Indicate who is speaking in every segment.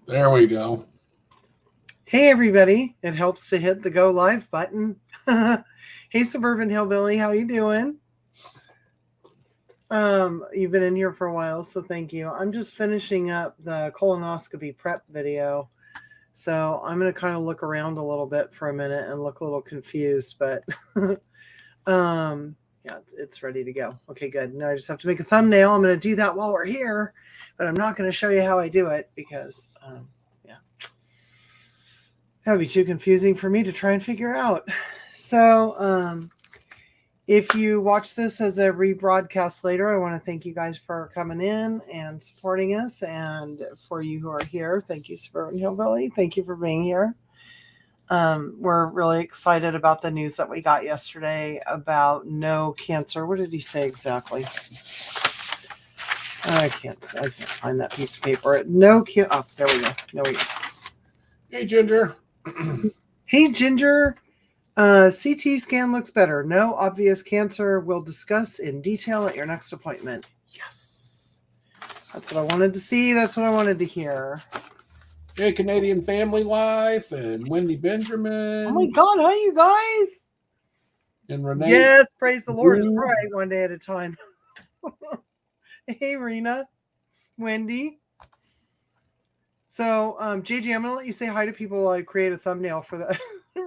Speaker 1: There we go.
Speaker 2: Hey everybody, it helps to hit the go live button. Hey Suburban Hillbilly, how you doing? You've been in here for a while, so thank you. I'm just finishing up the colonoscopy prep video. So I'm going to kind of look around a little bit for a minute and look a little confused, but yeah, it's ready to go. Okay, good. Now I just have to make a thumbnail. I'm going to do that while we're here, but I'm not going to show you how I do it because yeah, that would be too confusing for me to try and figure out. So if you watch this as a rebroadcast later, I want to thank you guys for coming in and supporting us. And for you who are here, thank you, Suburban Hillbilly. Thank you for being here. We're really excited about the news that we got yesterday about no cancer. What did he say exactly? I can't find that piece of paper. No cancer. Oh, there we go. There we go.
Speaker 1: Hey, Ginger.
Speaker 2: Hey, Ginger. CT scan looks better. No obvious cancer. We'll discuss in detail at your next appointment. Yes. That's what I wanted to see. That's what I wanted to hear.
Speaker 1: Hey, Canadian Family Life and Wendy Benjamin.
Speaker 2: Oh my God. Hi, you guys.
Speaker 1: And Renee.
Speaker 2: Yes. Praise the Lord. It's right. One day at a time. Hey, Rena. Wendy. So, JJ, I'm going to let you say hi to people while I create a thumbnail for the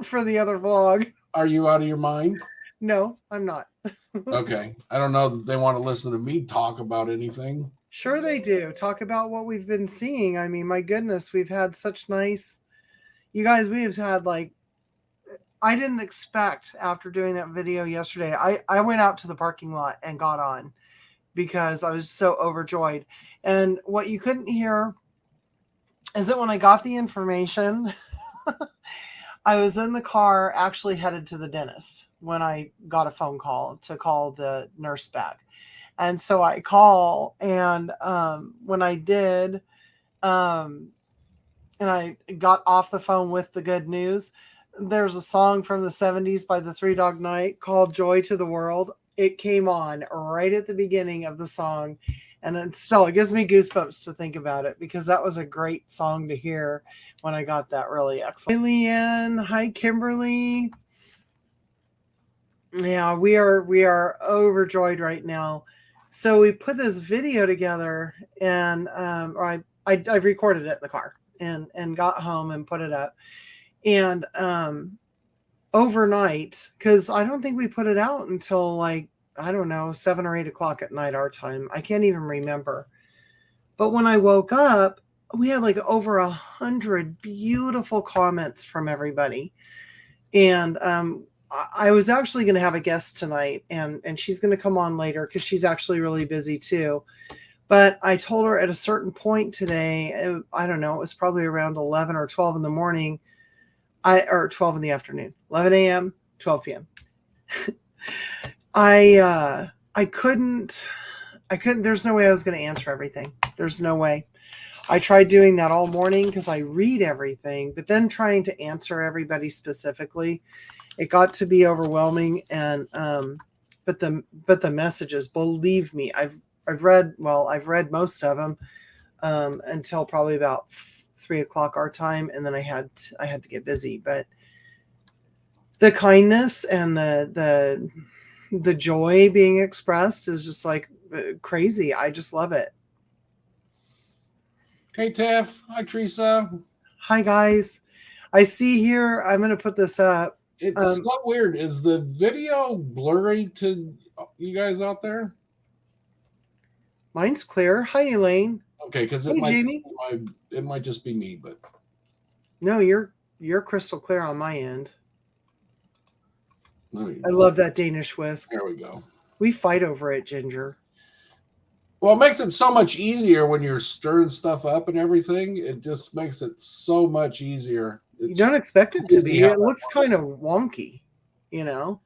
Speaker 2: for the other vlog.
Speaker 1: Are you out of your mind?
Speaker 2: No, I'm not.
Speaker 1: Okay. I don't know that they want to listen to me talk about anything.
Speaker 2: Sure they do. Talk about what we've been seeing. I mean, my goodness, we've had such nice... You guys, we've had like... I didn't expect after doing that video yesterday. I went out to the parking lot and got on because I was so overjoyed. And what you couldn't hear is that when I got the information... I was in the car actually headed to the dentist when I got a phone call to call the nurse back. And so I call, and when I did, and I got off the phone with the good news, there's a song from the 70s by the Three Dog Night called Joy to the World. It came on right at the beginning of the song. And it gives me goosebumps to think about it because that was a great song to hear when I got that really excellent. Hi, Leanne. Hi, Kimberly. Yeah, we are overjoyed right now. So we put this video together, and I recorded it in the car and got home and put it up. And overnight, because I don't think we put it out until like, I don't know, 7 or 8 o'clock at night, our time. I can't even remember. But when I woke up, we had like over 100 beautiful comments from everybody. And I was actually going to have a guest tonight, and she's going to come on later because she's actually really busy too. But I told her at a certain point today, I don't know, it was probably around 11 or 12 in the morning, or 12 in the afternoon, 11 a.m., 12 p.m. I couldn't, there's no way I was going to answer everything. There's no way. I tried doing that all morning because I read everything, but then trying to answer everybody specifically, it got to be overwhelming. And, but the messages, believe me, I've read most of them, until probably about 3 o'clock our time. And then I had to get busy, but the kindness and the joy being expressed is just like crazy. I just love it.
Speaker 1: Hey, Tiff. Hi, Teresa.
Speaker 2: Hi, guys. I see here, I'm going to put this up.
Speaker 1: It's so weird. Is the video blurry to you guys out there?
Speaker 2: Mine's clear. Hi, Elaine.
Speaker 1: Okay, because it might just be me, but
Speaker 2: no, you're crystal clear on my end. I love that Danish whisk.
Speaker 1: There we go.
Speaker 2: We fight over it, Ginger.
Speaker 1: Well, it makes it so much easier when you're stirring stuff up and everything. It just makes it so much easier.
Speaker 2: You don't expect it to be. It looks kind of wonky, you know.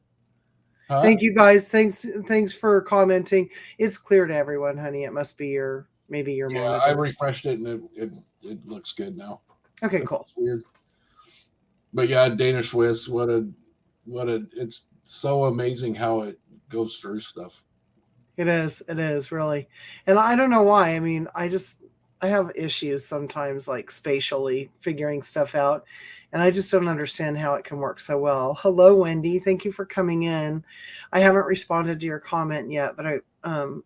Speaker 2: Huh? Thank you guys. Thanks for commenting. It's clear to everyone, honey. It must be maybe your
Speaker 1: monitor. I refreshed it and it looks good now.
Speaker 2: Okay, cool.
Speaker 1: That's weird. But yeah, Danish whisk, it's so amazing how it goes through stuff.
Speaker 2: It is really. And I don't know why. I mean, have issues sometimes, like spatially figuring stuff out, and I just don't understand how it can work so well. Hello, Wendy. Thank you for coming in. I haven't responded to your comment yet, but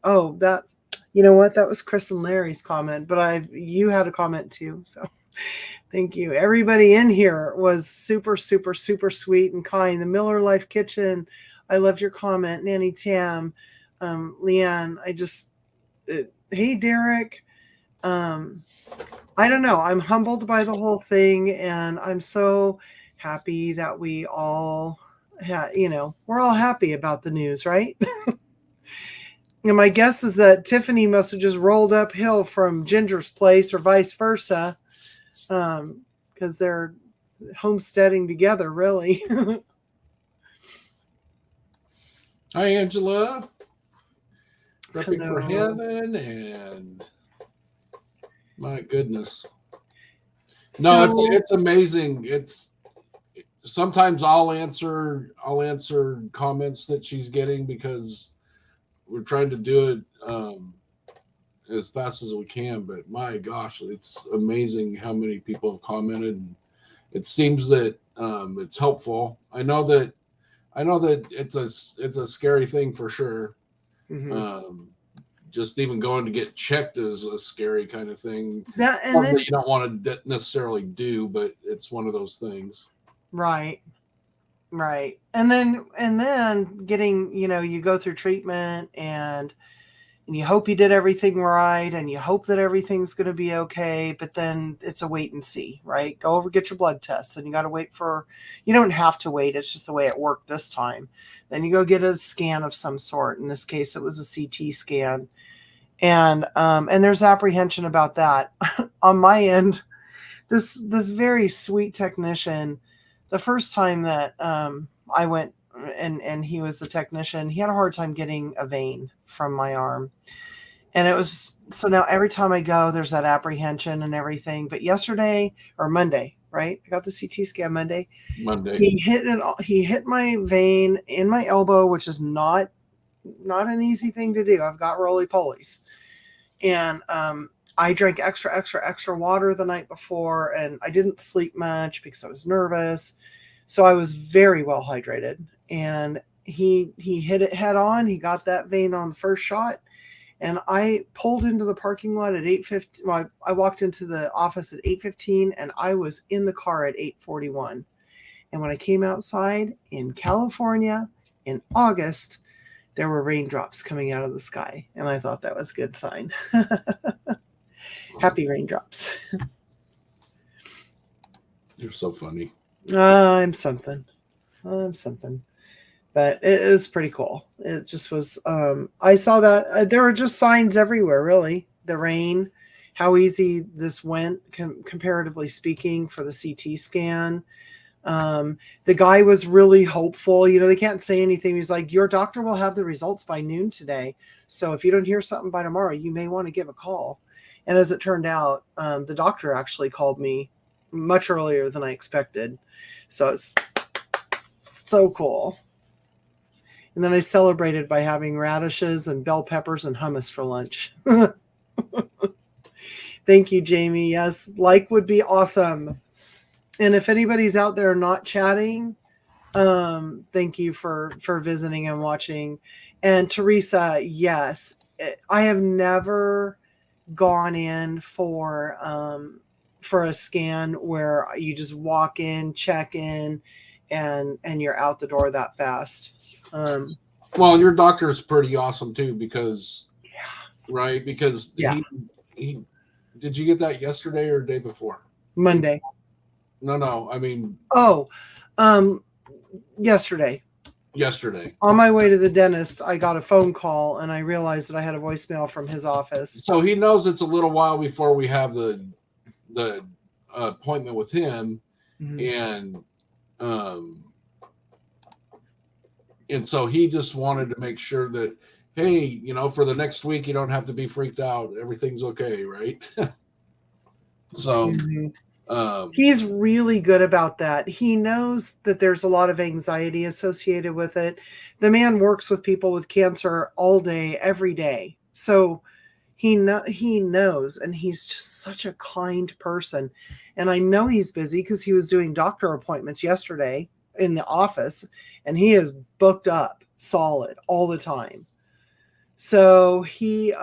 Speaker 2: oh, that, you know what? That was Chris and Larry's comment, but you had a comment too, so thank you. Everybody in here was super, super, super sweet and kind. The Miller Life Kitchen, I loved your comment. Nanny Tam, Leanne, hey, Derek. I don't know. I'm humbled by the whole thing, and I'm so happy that we all, we're all happy about the news, right? And my guess is that Tiffany must have just rolled uphill from Ginger's place or vice versa, because they're homesteading together, really.
Speaker 1: Hi, Angela. Prepping for
Speaker 2: Hello.
Speaker 1: heaven, and my goodness. No, it's amazing. It's sometimes I'll answer comments that she's getting because we're trying to do it as fast as we can. But my gosh, it's amazing how many people have commented. And it seems that it's helpful. I know that it's a scary thing for sure.
Speaker 2: Mm-hmm.
Speaker 1: Just even going to get checked is a scary kind of thing.
Speaker 2: That
Speaker 1: you don't want to necessarily do, but it's one of those things.
Speaker 2: Right. And then getting, you go through treatment and you hope you did everything right and you hope that everything's going to be okay, but then it's a wait and see, right? Go over, get your blood tests, and you got to wait you don't have to wait. It's just the way it worked this time. Then you go get a scan of some sort. In this case, it was a CT scan. And there's apprehension about that. On my end, this very sweet technician, the first time that I went and he was the technician, he had a hard time getting a vein from my arm. And it was, so now every time I go, there's that apprehension and everything. But yesterday or Monday, right? I got the CT scan Monday. He hit my vein in my elbow, which is not an easy thing to do. I've got roly-polies. And I drank extra water the night before, and I didn't sleep much because I was nervous. So I was very well hydrated. And he hit it head on. He got that vein on the first shot. And I pulled into the parking lot at 8:15. Well, I walked into the office at 8:15, and I was in the car at 8:41. And when I came outside in California in August, there were raindrops coming out of the sky. And I thought that was a good sign. Happy raindrops.
Speaker 1: You're so funny.
Speaker 2: I'm something. But it was pretty cool. It just was, I saw that there were just signs everywhere, really. The rain, how easy this went, comparatively speaking, for the CT scan. The guy was really hopeful. They can't say anything. He's like, your doctor will have the results by noon today. So if you don't hear something by tomorrow, you may want to give a call. And as it turned out, the doctor actually called me much earlier than I expected. So it's so cool. And then I celebrated by having radishes and bell peppers and hummus for lunch. Thank you, Jamie. Yes, would be awesome. And if anybody's out there not chatting, thank you for visiting and watching. And Teresa, yes, I have never gone in for a scan where you just walk in, check in, and you're out the door that fast.
Speaker 1: Well, your doctor's pretty awesome too, because right? Because he did you get that yesterday or day before?
Speaker 2: Monday.
Speaker 1: No. I mean,
Speaker 2: yesterday. On my way to the dentist, I got a phone call and I realized that I had a voicemail from his office.
Speaker 1: So he knows it's a little while before we have the appointment with him, mm-hmm. And so he just wanted to make sure that, hey, for the next week, you don't have to be freaked out. Everything's okay, right? So
Speaker 2: mm-hmm. He's really good about that. He knows that there's a lot of anxiety associated with it. The man works with people with cancer all day, every day. So, he knows, and he's just such a kind person. And I know he's busy because he was doing doctor appointments yesterday in the office, and he is booked up solid all the time. So he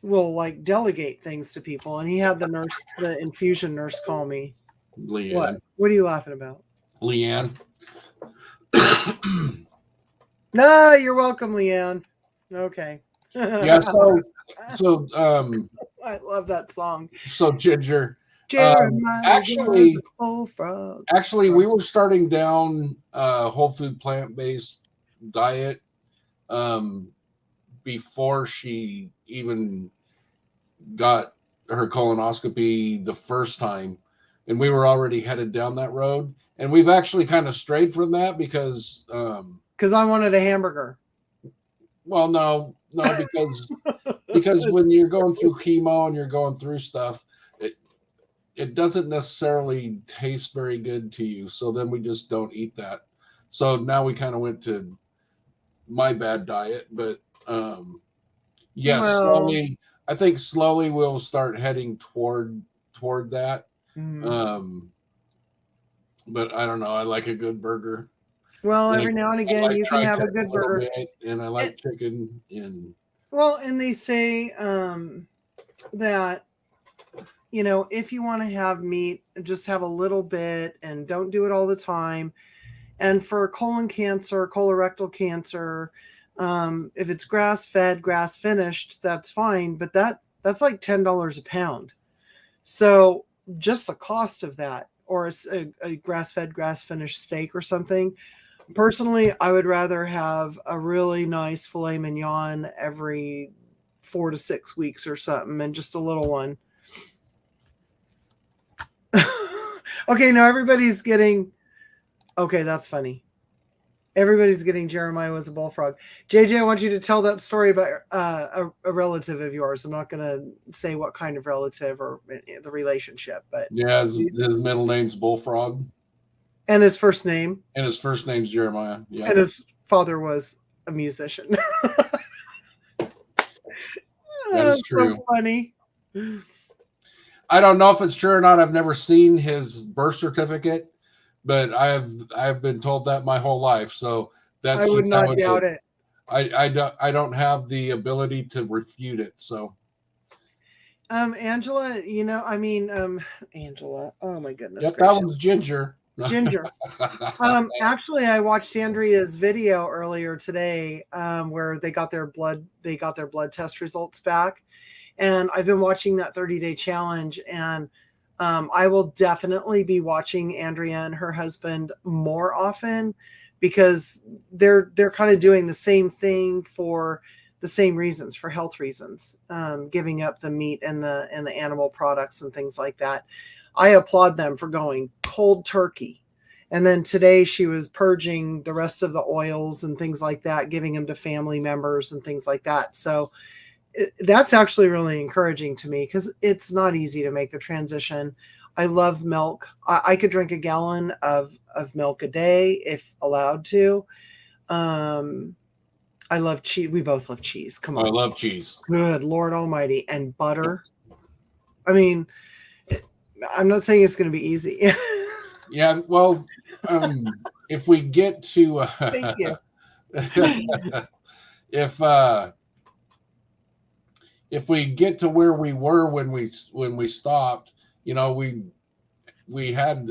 Speaker 2: will like delegate things to people, and he had the infusion nurse call me.
Speaker 1: Leanne.
Speaker 2: What are you laughing about?
Speaker 1: Leanne.
Speaker 2: No, you're welcome, Leanne. Okay.
Speaker 1: Yeah, so
Speaker 2: I love that song.
Speaker 1: So Ginger.
Speaker 2: Jeremiah
Speaker 1: Actually,
Speaker 2: was a bullfrog.
Speaker 1: we were starting down whole food plant-based diet before she even got her colonoscopy the first time, and we were already headed down that road, and we've actually kind of strayed from that because
Speaker 2: I wanted a hamburger.
Speaker 1: Well, no, because when you're going through chemo and you're going through stuff, it doesn't necessarily taste very good to you. So then we just don't eat that. So now we kind of went to my bad diet, but yes, slowly. I think slowly we'll start heading toward that. But I don't know. I like a good burger.
Speaker 2: Well, every now and again,
Speaker 1: like
Speaker 2: you can have a good burger.
Speaker 1: And I like chicken.
Speaker 2: And they say that, if you want to have meat, just have a little bit and don't do it all the time. And for colon cancer, colorectal cancer, if it's grass-fed, grass-finished, that's fine. But that's like $10 a pound. So just the cost of that, or a grass-fed, grass-finished steak or something. Personally, I would rather have a really nice filet mignon every 4 to 6 weeks or something, and just a little one. Okay, now everybody's getting... Okay, that's funny. Everybody's getting Jeremiah was a bullfrog. JJ, I want you to tell that story about a relative of yours. I'm not going to say what kind of relative or the relationship, but...
Speaker 1: Yeah, his middle name's Bullfrog.
Speaker 2: And his first name?
Speaker 1: And his first name's Jeremiah. Yeah.
Speaker 2: And his father was a musician.
Speaker 1: That is true.
Speaker 2: So funny.
Speaker 1: I don't know if it's true or not. I've never seen his birth certificate, but I've been told that my whole life. So that's
Speaker 2: I would not doubt it.
Speaker 1: I don't have the ability to refute it. So
Speaker 2: Angela, Angela. Oh my goodness.
Speaker 1: Yep, that one's Ginger.
Speaker 2: Ginger. Actually, I watched Andrea's video earlier today, where they got their blood test results back, and I've been watching that 30-day challenge, and I will definitely be watching Andrea and her husband more often, because they're kind of doing the same thing for the same reasons, for health reasons, giving up the meat and the animal products and things like that. I applaud them for going cold turkey. And then today she was purging the rest of the oils and things like that, giving them to family members and things like that. So that's actually really encouraging to me, because it's not easy to make the transition. I love milk. I could drink a gallon of milk a day if allowed to. I love cheese. We both love cheese. Come on.
Speaker 1: I love cheese.
Speaker 2: Good Lord Almighty. And butter. I mean, I'm not saying it's going to be easy.
Speaker 1: Yeah, well, if we get to
Speaker 2: Thank you.
Speaker 1: if we get to where we were when we stopped, we had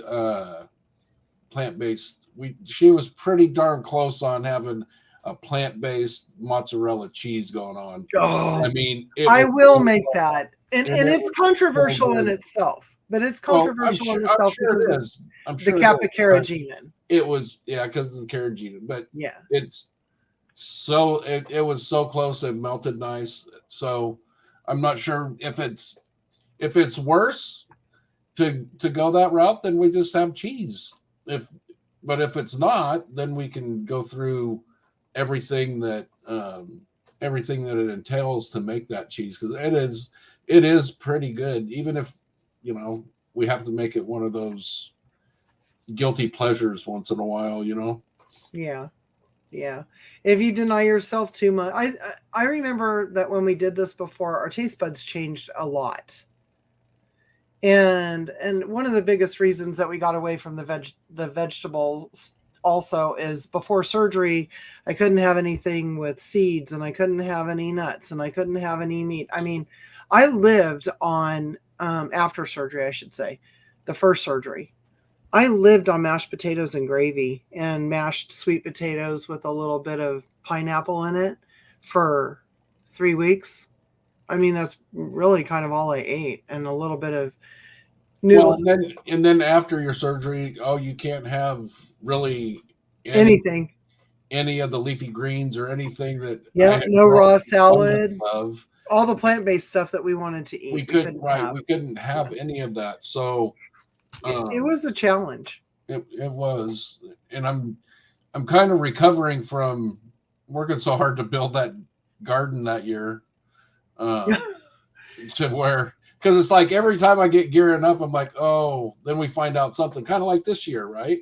Speaker 1: plant-based. She was pretty darn close on having a plant-based mozzarella cheese going on.
Speaker 2: Oh,
Speaker 1: I mean,
Speaker 2: I will make that. And it's controversial in itself, but it's controversial in itself because of the kappa carrageenan.
Speaker 1: It was, because of the carrageenan, but
Speaker 2: yeah,
Speaker 1: it's so it was so close and melted nice. So I'm not sure if it's worse to go that route, then we just have cheese. But if it's not, then we can go through everything that it entails to make that cheese, because it is pretty good, even if we have to make it one of those guilty pleasures once in a while.
Speaker 2: Yeah. Yeah. If you deny yourself too much, I remember that when we did this before, our taste buds changed a lot. And one of the biggest reasons that we got away from the vegetables also is before surgery, I couldn't have anything with seeds, and I couldn't have any nuts, and I couldn't have any meat. I mean, I lived on after surgery, I should say, the first surgery. I lived on mashed potatoes and gravy and mashed sweet potatoes with a little bit of pineapple in it for 3 weeks. I mean, that's really kind of all I ate, and a little bit of
Speaker 1: Well,
Speaker 2: noodles,
Speaker 1: and then after your surgery, oh, you can't have really
Speaker 2: anything.
Speaker 1: any of the leafy greens or anything that I
Speaker 2: Yeah,
Speaker 1: had
Speaker 2: no
Speaker 1: grown
Speaker 2: raw
Speaker 1: abundance
Speaker 2: salad,
Speaker 1: of.
Speaker 2: all the plant-based stuff that we wanted to
Speaker 1: We
Speaker 2: eat, we
Speaker 1: couldn't
Speaker 2: couldn't have.
Speaker 1: we couldn't have
Speaker 2: Yeah.
Speaker 1: any of that. So
Speaker 2: It
Speaker 1: um,
Speaker 2: was a challenge.
Speaker 1: it was, and I'm kind of recovering from working so hard to build that garden that year. Um, to where because it's like every time I get gearing up, I'm like, oh, then we find out something kind of like this year, right?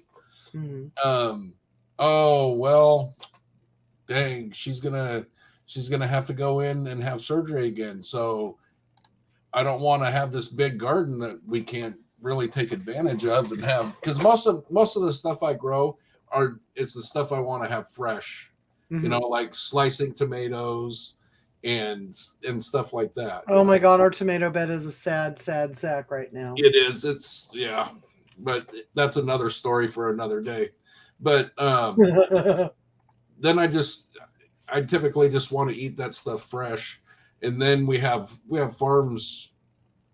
Speaker 2: Mhm.
Speaker 1: Oh well, dang, she's gonna have to go in and have surgery again. So I don't want to have this big garden that we can't really take advantage of and have because most of the stuff I grow it's the stuff I want to have fresh, you know,
Speaker 2: Mhm.
Speaker 1: like slicing tomatoes and stuff like that.
Speaker 2: Oh my God, our tomato bed is a sad, sad sack right now.
Speaker 1: It is. It's yeah, but that's another story for another day. But then I typically just want to eat that stuff fresh, and then we have farms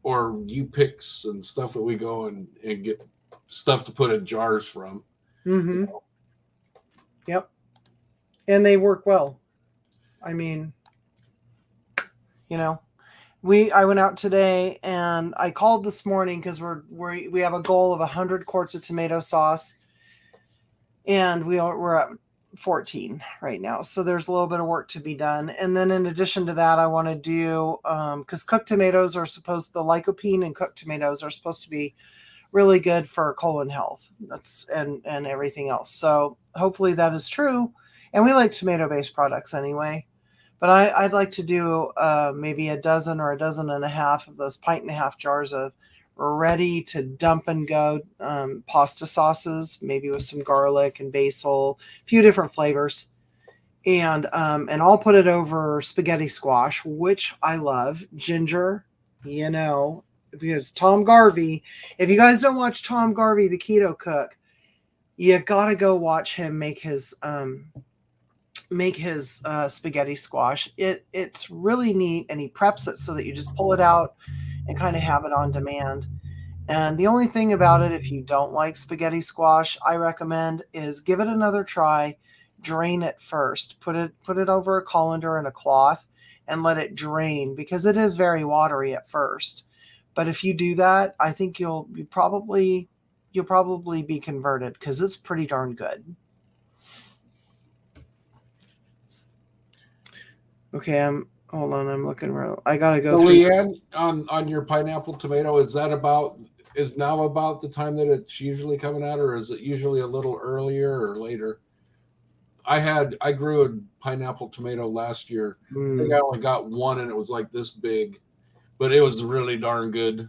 Speaker 1: or U picks and stuff that we go and get stuff to put in jars from. You
Speaker 2: Hmm.
Speaker 1: know.
Speaker 2: Yep. And they work well. I mean, you know, I went out today and I called this morning because we have a goal of 100 quarts of tomato sauce, and we're at 14 right now. So there's a little bit of work to be done. And then in addition to that, I want to do because cooked tomatoes are the lycopene and cooked tomatoes are supposed to be really good for colon health. That's and everything else. So hopefully that is true. And we like tomato based products anyway. But I'd like to do maybe a dozen or a dozen and a half of those pint and a half jars of ready to dump and go pasta sauces, maybe with some garlic and basil, a few different flavors. And I'll put it over spaghetti squash, which I love, ginger, you know, because Tom Garvey, if you guys don't watch Tom Garvey, the keto cook, you gotta go watch him make his spaghetti squash. It's really neat, and he preps it so that you just pull it out and kind of have it on demand. And the only thing about it, if you don't like spaghetti squash, I recommend is give it another try. Drain it first. Put it over a colander and a cloth and let it drain because it is very watery at first. But if you do that, I think you'll probably be converted because it's pretty darn good. Okay, hold on, I'm looking real. I gotta go
Speaker 1: So
Speaker 2: through.
Speaker 1: Leanne, on your pineapple tomato, is now about the time that it's usually coming out, or is it usually a little earlier or later? I grew a pineapple tomato last year. I think I only got one and it was like this big, but it was really darn good.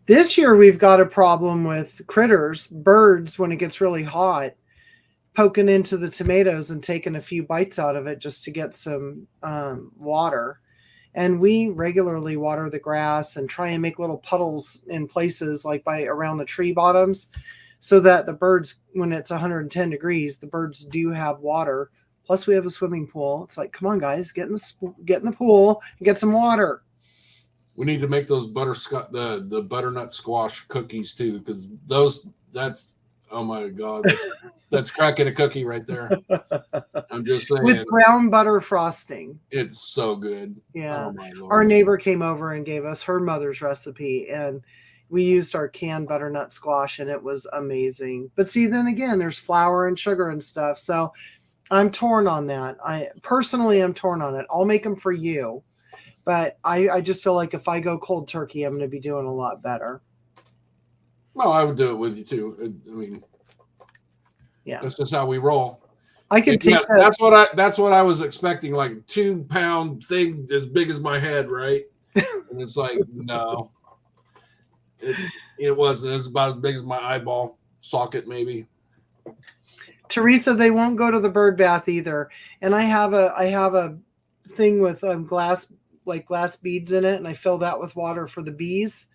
Speaker 2: This year we've got a problem with critters, birds when it gets really hot, poking into the tomatoes and taking a few bites out of it just to get some water. And we regularly water the grass and try and make little puddles in places like by around the tree bottoms so that the birds, when it's 110 degrees, the birds do have water. Plus we have a swimming pool. It's like, come on guys, get in the pool and get some water.
Speaker 1: We need to make those the butternut squash cookies too, because that's oh my god, that's cracking a cookie right there. I'm just
Speaker 2: With
Speaker 1: saying,
Speaker 2: brown butter frosting.
Speaker 1: it's so good.
Speaker 2: Yeah.
Speaker 1: Oh my
Speaker 2: Our
Speaker 1: lord.
Speaker 2: neighbor came over and gave us her mother's recipe, and we used our canned butternut squash, and it was amazing. But see, then again, there's flour and sugar and stuff. So I'm torn on that. I personally am torn on it. I'll make them for you. But I just feel like if I go cold turkey, I'm going to be doing a lot better.
Speaker 1: Well, I would do it with you too. I mean,
Speaker 2: Yeah.
Speaker 1: that's just how we roll.
Speaker 2: I could take
Speaker 1: Yes, that's what I was expecting, like 2-pound thing as big as my head, right? And it's like, no, it wasn't. It was about as big as my eyeball socket, maybe.
Speaker 2: Teresa, they won't go to the bird bath either. And I have a thing with glass beads in it, and I fill that with water for the bees,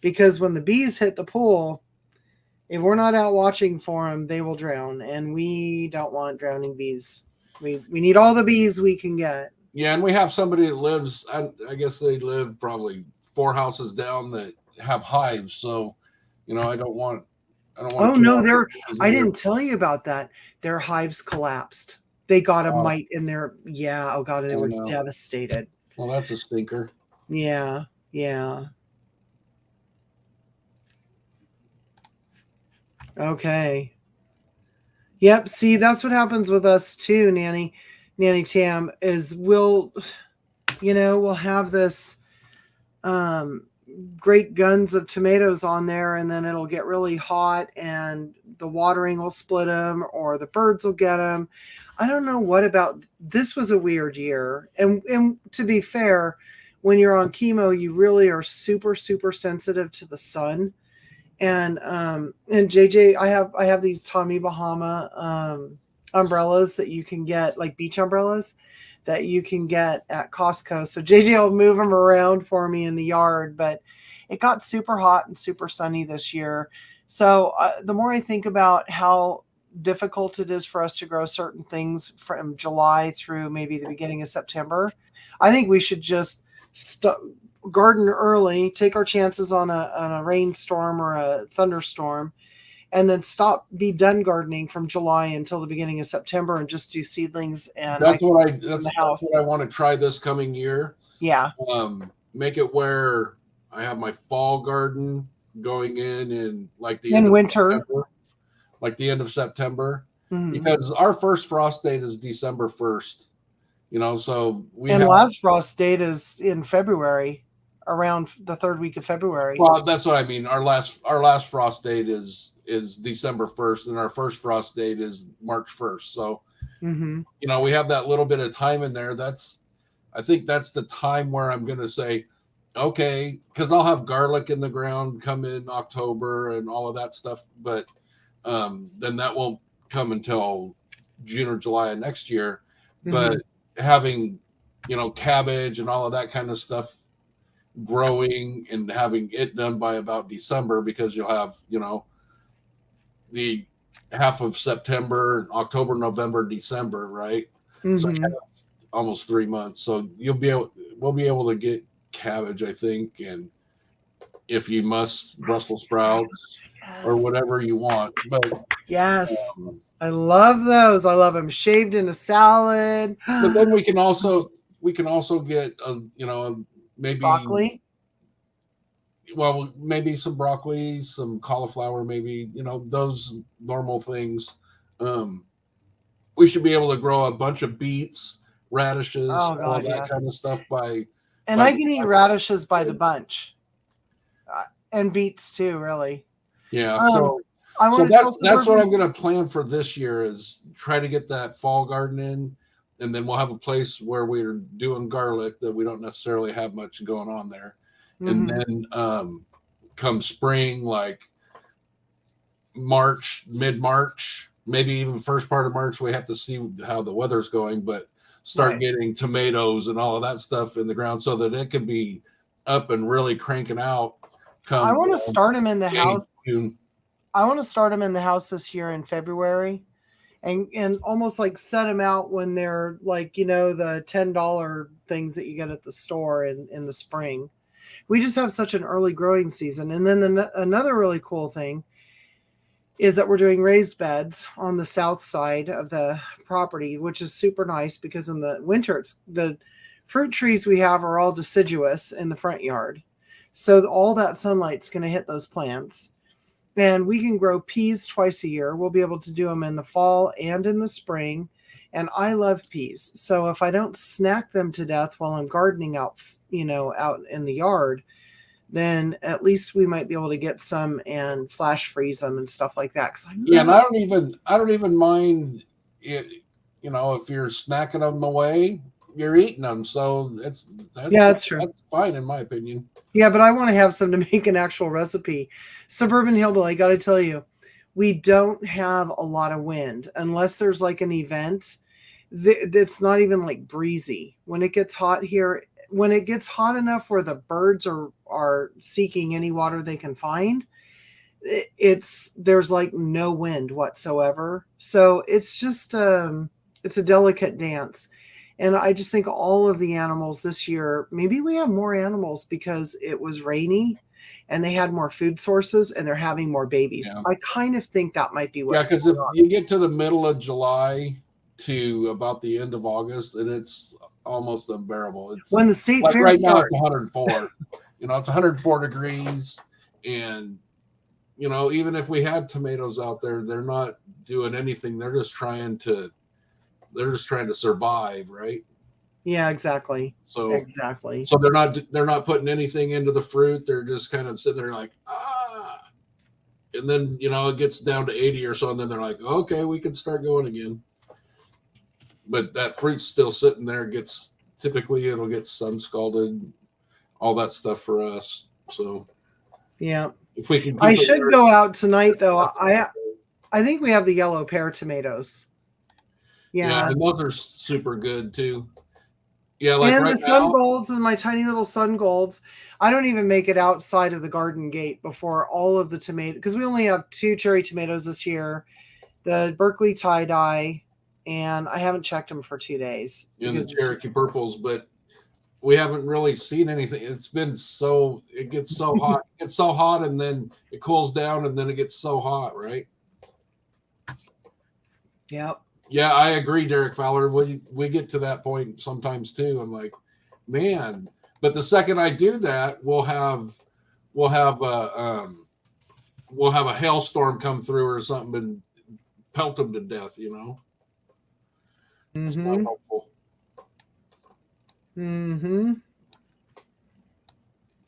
Speaker 2: because when the bees hit the pool, if we're not out watching for them, they will drown, and we don't want drowning bees. We need all the bees we can get.
Speaker 1: Yeah, and we have somebody that lives. I guess they live probably 4 houses down that have hives. So, I don't want.
Speaker 2: Oh
Speaker 1: to
Speaker 2: no, I didn't tell you about that. Their hives collapsed. They got a mite in their, yeah. Oh God, they were devastated.
Speaker 1: Well, that's a stinker.
Speaker 2: Yeah. Okay. Yep. See, that's what happens with us too, Nanny Tam, is we'll have this great guns of tomatoes on there, and then it'll get really hot and the watering will split them, or the birds will get them. I don't know what about this. Was a weird year, and to be fair, when you're on chemo, you really are super sensitive to the sun. And JJ, I have these Tommy Bahama umbrellas that you can get, like beach umbrellas that you can get at Costco. So JJ will move them around for me in the yard, but it got super hot and super sunny this year. So the more I think about how difficult it is for us to grow certain things from July through maybe the beginning of September, I think we should just garden early, take our chances on a rainstorm or a thunderstorm, and then be done gardening from July until the beginning of September, and just do seedlings. And
Speaker 1: that's what I want to try this coming year.
Speaker 2: Yeah.
Speaker 1: Make it where I have my fall garden going in like the
Speaker 2: end of winter,
Speaker 1: September, like the end of September, because our first frost date is December 1st. So
Speaker 2: last frost date is in February, around the third week of February.
Speaker 1: Well, that's what I mean. Our last frost date is December 1st, and our first frost date is March 1st. So, we have that little bit of time in there. I think that's the time where I'm going to say, okay, because I'll have garlic in the ground come in October and all of that stuff, but then that won't come until June or July of next year. But having, cabbage and all of that kind of stuff growing and having it done by about December, because you'll have, the half of September, October, November, December, right? So almost 3 months. So we'll be able to get cabbage, I think, and if you must, Brussels sprouts, or whatever you want. But
Speaker 2: I love those. I love them shaved in a salad.
Speaker 1: But then we can also get maybe
Speaker 2: broccoli.
Speaker 1: Well, maybe some broccoli, some cauliflower, maybe, those normal things. We should be able to grow a bunch of beets, radishes, all that kind of stuff
Speaker 2: and I can eat radishes by the bunch, and beets too, really.
Speaker 1: Yeah. So that's what I'm going to plan for this year, is try to get that fall garden in, and then we'll have a place where we're doing garlic that we don't necessarily have much going on there. And then come spring, like March, mid-March, maybe even first part of March, we have to see how the weather's going, but start getting tomatoes and all of that stuff in the ground so that it can be up and really cranking out.
Speaker 2: I want to start them in the house.
Speaker 1: June.
Speaker 2: I want to start them in the house this year in February, and almost like set them out when they're like, the $10 things that you get at the store in the spring. We just have such an early growing season. And then another really cool thing is that we're doing raised beds on the south side of the property, which is super nice, because in the winter, the fruit trees we have are all deciduous in the front yard. So all that sunlight's going to hit those plants. And we can grow peas twice a year. We'll be able to do them in the fall and in the spring. And I love peas. So if I don't snack them to death while I'm gardening out in the yard, then at least we might be able to get some flash freeze them and stuff like that.
Speaker 1: And I don't even mind it. if you're snacking them away, you're eating them. So that's
Speaker 2: true.
Speaker 1: That's fine in my opinion.
Speaker 2: Yeah, but I want to have some to make an actual recipe. Suburban Hillbilly, I got to tell you, we don't have a lot of wind unless there's like an event. It's not even like breezy. When it gets hot here, when it gets hot enough where the birds are seeking any water they can find, there's like no wind whatsoever. So it's just it's a delicate dance. And I just think all of the animals this year, maybe we have more animals because it was rainy and they had more food sources and they're having more babies.
Speaker 1: Yeah.
Speaker 2: I kind of think that might be what's
Speaker 1: because if you get to the middle of July to about the end of August, and it's almost unbearable. It's
Speaker 2: when the state
Speaker 1: like
Speaker 2: fair
Speaker 1: right
Speaker 2: starts.
Speaker 1: now it's 104. It's 104 degrees, and even if we had tomatoes out there, they're not doing anything. They're just trying to survive, right?
Speaker 2: Yeah, exactly.
Speaker 1: So they're not putting anything into the fruit. They're just kind of sitting there like, and then it gets down to 80 or so, and then they're like, okay, we can start going again. But that fruit's still sitting there. Typically it'll get sun scalded, all that stuff for us. So
Speaker 2: yeah,
Speaker 1: if we can,
Speaker 2: I should go out tonight though. I think we have the yellow pear tomatoes. Yeah,
Speaker 1: and those are super good too. Yeah, like
Speaker 2: and
Speaker 1: right
Speaker 2: the sun
Speaker 1: now,
Speaker 2: golds and my tiny little sun golds. I don't even make it outside of the garden gate before all of the tomato, because we only have 2 cherry tomatoes this year, the Berkeley tie-dye, and I haven't checked them for 2 days.
Speaker 1: And the Cherokee purples, but we haven't really seen anything. It gets so hot. It gets so hot, and then it cools down, and then it gets so hot, right?
Speaker 2: Yep.
Speaker 1: Yeah, I agree, Derek Fowler. We get to that point sometimes too. I'm like, man. But the second I do that, we'll have a hailstorm come through or something and pelt them to death. It's not helpful.
Speaker 2: Mm-hmm.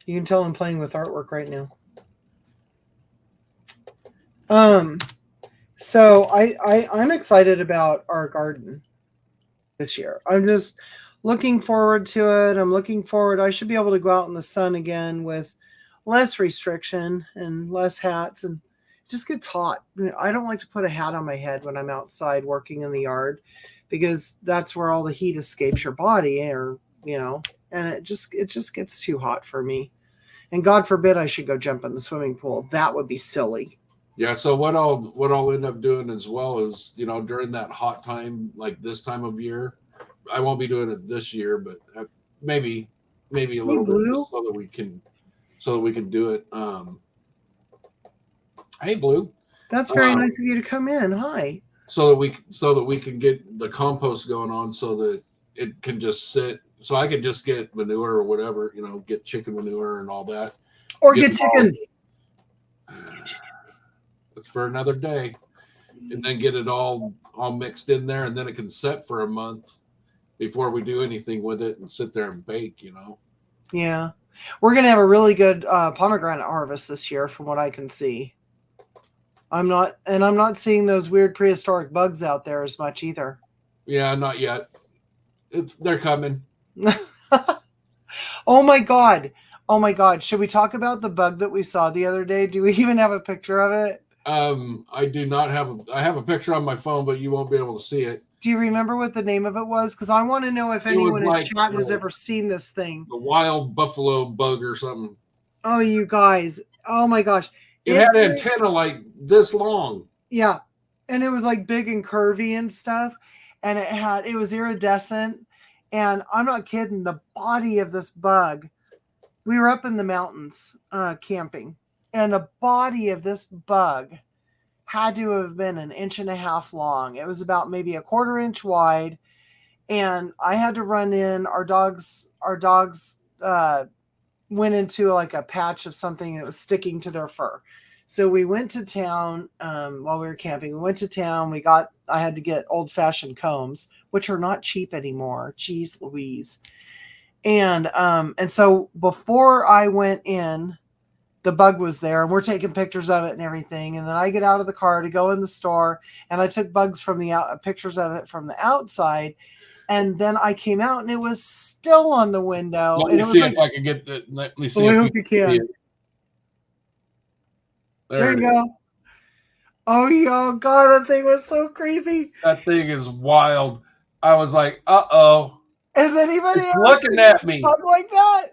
Speaker 2: You can tell I'm playing with artwork right now. So I'm excited about our garden this year. I'm just looking forward to it. I'm looking forward. I should be able to go out in the sun again with less restriction and less hats, and it just gets hot. I don't like to put a hat on my head when I'm outside working in the yard, because that's where all the heat escapes your body, and it just gets too hot for me. And God forbid I should go jump in the swimming pool. That would be silly.
Speaker 1: Yeah. So what I'll end up doing as well is, during that hot time, like this time of year, I won't be doing it this year, but maybe a little bit, just so that we can do it. Hey, Blue.
Speaker 2: That's very nice of you to come in. Hi.
Speaker 1: So that we can get the compost going on, so that it can just sit. So I could just get manure or whatever, get chicken manure and all that.
Speaker 2: Or get chickens.
Speaker 1: That's for another day. And then get it all mixed in there, and then it can set for a month before we do anything with it and sit there and bake,
Speaker 2: Yeah. We're going to have a really good pomegranate harvest this year from what I can see. I'm not seeing those weird prehistoric bugs out there as much either.
Speaker 1: Yeah, not yet. They're coming.
Speaker 2: Oh my God. Should we talk about the bug that we saw the other day? Do we even have a picture of it?
Speaker 1: I do not have I have a picture on my phone, but you won't be able to see it.
Speaker 2: Do you remember what the name of it was? Because I want to know if anyone in chat has ever seen this thing.
Speaker 1: The wild buffalo bug or something.
Speaker 2: Oh, you guys. Oh my gosh.
Speaker 1: It had an antenna like this long.
Speaker 2: Yeah. And it was like big and curvy and stuff. And it was iridescent. And I'm not kidding, the body of this bug, we were up in the mountains camping, and the body of this bug had to have been 1.5 inches long. It was about maybe 1/4 inch wide. And I had to run in. Our dogs went into like a patch of something that was sticking to their fur. So we went to town while we were camping. We went to town. I had to get old-fashioned combs, which are not cheap anymore. Jeez Louise. And so before I went in the bug was there, and we're taking pictures of it and everything. And then I get out of the car to go in the store, and I took bugs from the pictures of it from the outside. And then I came out, and it was still on the window.
Speaker 1: Let
Speaker 2: and
Speaker 1: me
Speaker 2: it was
Speaker 1: see
Speaker 2: like,
Speaker 1: if I can get the. Let me see
Speaker 2: I
Speaker 1: if
Speaker 2: hope
Speaker 1: you
Speaker 2: you
Speaker 1: can see
Speaker 2: can.
Speaker 1: it.
Speaker 2: There
Speaker 1: There
Speaker 2: you
Speaker 1: it is.
Speaker 2: go. Oh, yo, God, that thing was so creepy.
Speaker 1: That thing is wild. I was like, uh-oh.
Speaker 2: Has anybody
Speaker 1: It's
Speaker 2: ever
Speaker 1: looking
Speaker 2: seen
Speaker 1: at
Speaker 2: a
Speaker 1: me.
Speaker 2: bug like that?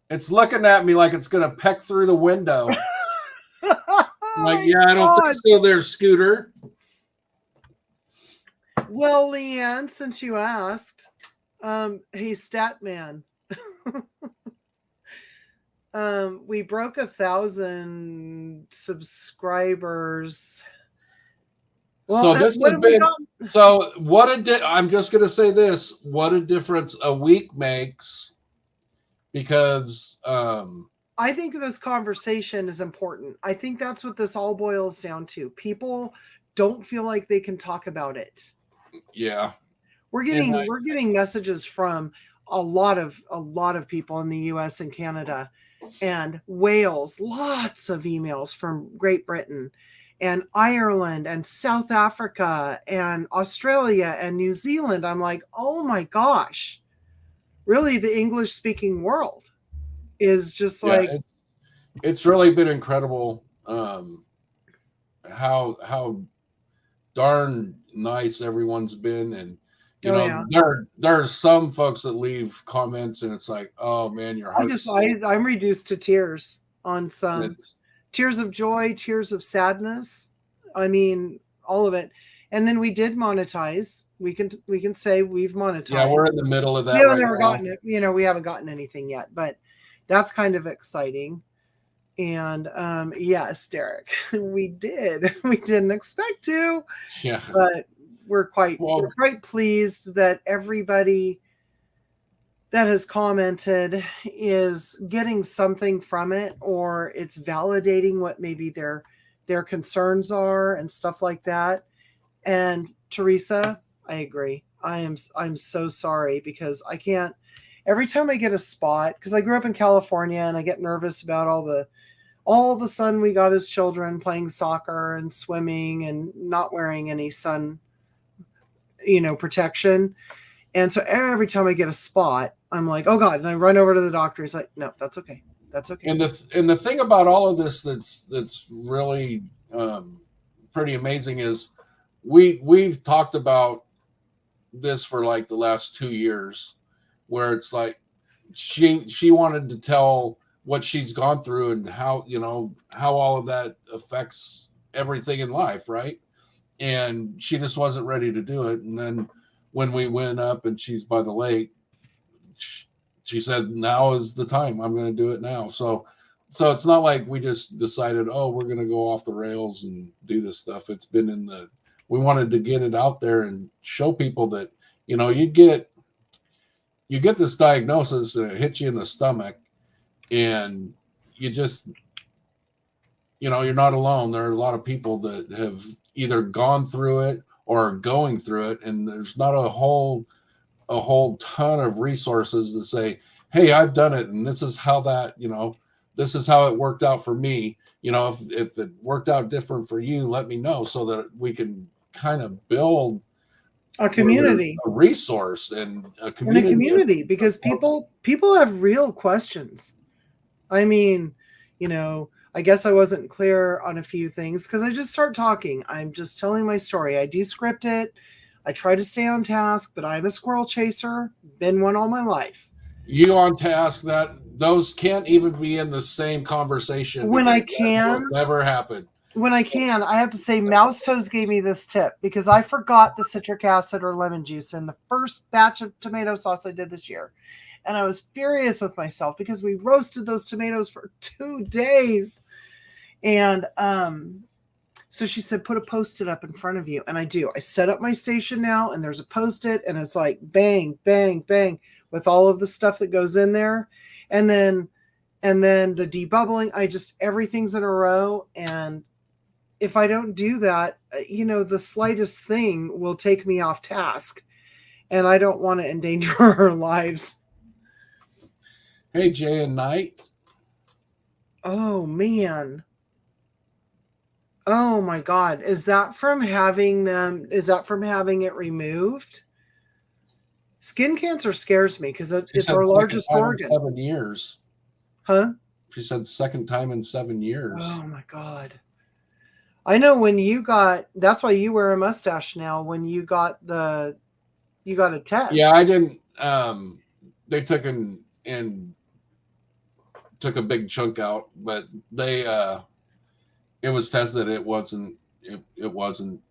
Speaker 1: It's looking at me like it's going to peck through the window.
Speaker 2: Oh
Speaker 1: I'm like,
Speaker 2: my
Speaker 1: yeah, I don't
Speaker 2: God.
Speaker 1: think so there, Scooter.
Speaker 2: Well, Leanne, since you asked, hey, Statman, we broke 1,000 subscribers. Well,
Speaker 1: So this
Speaker 2: what
Speaker 1: has
Speaker 2: have we
Speaker 1: been,
Speaker 2: got?
Speaker 1: so I'm just going to say this, what a difference a week makes, because
Speaker 2: I think this conversation is important. I think that's what this all boils down to. People don't feel like they can talk about it.
Speaker 1: yeah.
Speaker 2: We're getting messages from a lot of people in the US and Canada and Wales, lots of emails from Great Britain and Ireland and South Africa and Australia and New Zealand. I'm like, "Oh my gosh." Really, the English speaking world is just
Speaker 1: Yeah,
Speaker 2: like,
Speaker 1: it's really been incredible how darn nice everyone's been. And
Speaker 2: oh yeah.
Speaker 1: there's some folks that leave comments and it's like, oh man, your heart sinks.
Speaker 2: I'm reduced to tears on
Speaker 1: And
Speaker 2: some.
Speaker 1: it's,
Speaker 2: Tears of joy, tears of sadness. I mean, all of it. And then we did monetize. We can say we've
Speaker 1: yeah, we're in
Speaker 2: monetized.
Speaker 1: the middle of
Speaker 2: We
Speaker 1: that
Speaker 2: haven't
Speaker 1: right
Speaker 2: ever
Speaker 1: now.
Speaker 2: gotten it. We haven't gotten anything yet, but that's kind of exciting. And yes, Derek, we did. We didn't expect to,
Speaker 1: Yeah.
Speaker 2: but we're quite
Speaker 1: Well,
Speaker 2: pleased that everybody that has commented is getting something from it, or it's validating what maybe their concerns are and stuff like that. And Teresa, I agree. I'm so sorry because I can't, every time I get a spot, because I grew up in California and I get nervous about all the sun we got as children playing soccer and swimming and not wearing any sun protection. And so every time I get a spot, I'm like, oh God. And I run over to the doctor. He's like, no, that's okay. That's okay.
Speaker 1: and the thing about all of this that's really pretty amazing is we've talked about this for like the last 2 years, where it's like she wanted to tell what she's gone through and how all of that affects everything in life, right? And she just wasn't ready to do it. And then when we went up and she's by the lake, she said, now is the time, I'm going to do it now. So it's not like we just decided, oh, we're going to go off the rails and do this stuff. It's been we wanted to get it out there and show people that you get this diagnosis and it hits you in the stomach, and you just you're not alone. There are a lot of people that have either gone through it or are going through it, and there's not a whole ton of resources that say, hey, I've done it and this is how this is how it worked out for me. If it worked out different for you, let me know so that we can kind of build
Speaker 2: a community,
Speaker 1: a resource and a community,
Speaker 2: because people have real questions. I mean, I guess I wasn't clear on a few things because I just start talking. I'm just telling my story. I descript it. I try to stay on task, but I'm a squirrel chaser. Been one all my life.
Speaker 1: You on task, that those can't even be in the same conversation.
Speaker 2: When I
Speaker 1: that will never happen.
Speaker 2: When I can, I have to say Mouse Toes gave me this tip because I forgot the citric acid or lemon juice in the first batch of tomato sauce I did this year. And I was furious with myself because we roasted those tomatoes for 2 days. And so she said, put a Post-it up in front of you. And I do. I set up my station now, and there's a Post-it, and it's like bang, bang, bang with all of the stuff that goes in there. And then the debubbling, everything's in a row. And if I don't do that, the slightest thing will take me off task. And I don't want to endanger our lives.
Speaker 1: Hey, Jay and Knight.
Speaker 2: Oh man. Oh my God. Is that from having it removed? Skin cancer scares me because
Speaker 1: She
Speaker 2: it's
Speaker 1: said
Speaker 2: our
Speaker 1: second
Speaker 2: largest
Speaker 1: time in
Speaker 2: organ.
Speaker 1: 7 years.
Speaker 2: Huh?
Speaker 1: She said second time in 7 years.
Speaker 2: Oh my God. I know when that's why you wear a mustache now. When you got a test.
Speaker 1: Yeah, I didn't. They took took a big chunk out, but it was tested. It wasn't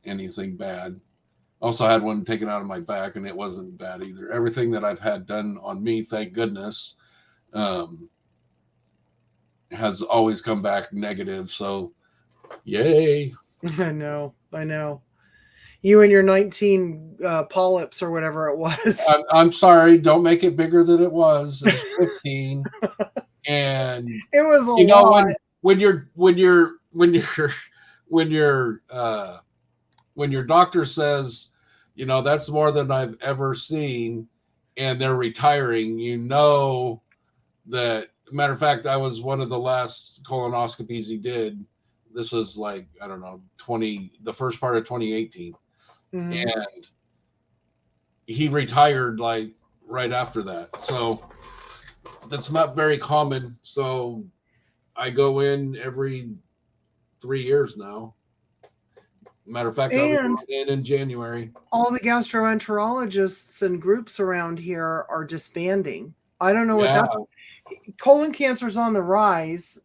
Speaker 1: anything bad. Also had one taken out of my back, and it wasn't bad either. Everything that I've had done on me, thank goodness, has always come back negative. So, yay!
Speaker 2: I know. You and your 19 polyps or whatever it was.
Speaker 1: I'm sorry. Don't make it bigger than it was. It was 15, and
Speaker 2: it was a
Speaker 1: you know
Speaker 2: lot.
Speaker 1: when your doctor says, you know, that's more than I've ever seen, and they're retiring, you know that. Matter of fact, I was one of the last colonoscopies he did. This was like, I don't know, the first part of 2018.
Speaker 2: Mm-hmm.
Speaker 1: And he retired like right after that. So that's not very common. So I go in every 3 years now. Matter of fact, I'll be going in January.
Speaker 2: All the gastroenterologists and groups around here are disbanding. I don't know what that's. Colon cancer is on the rise.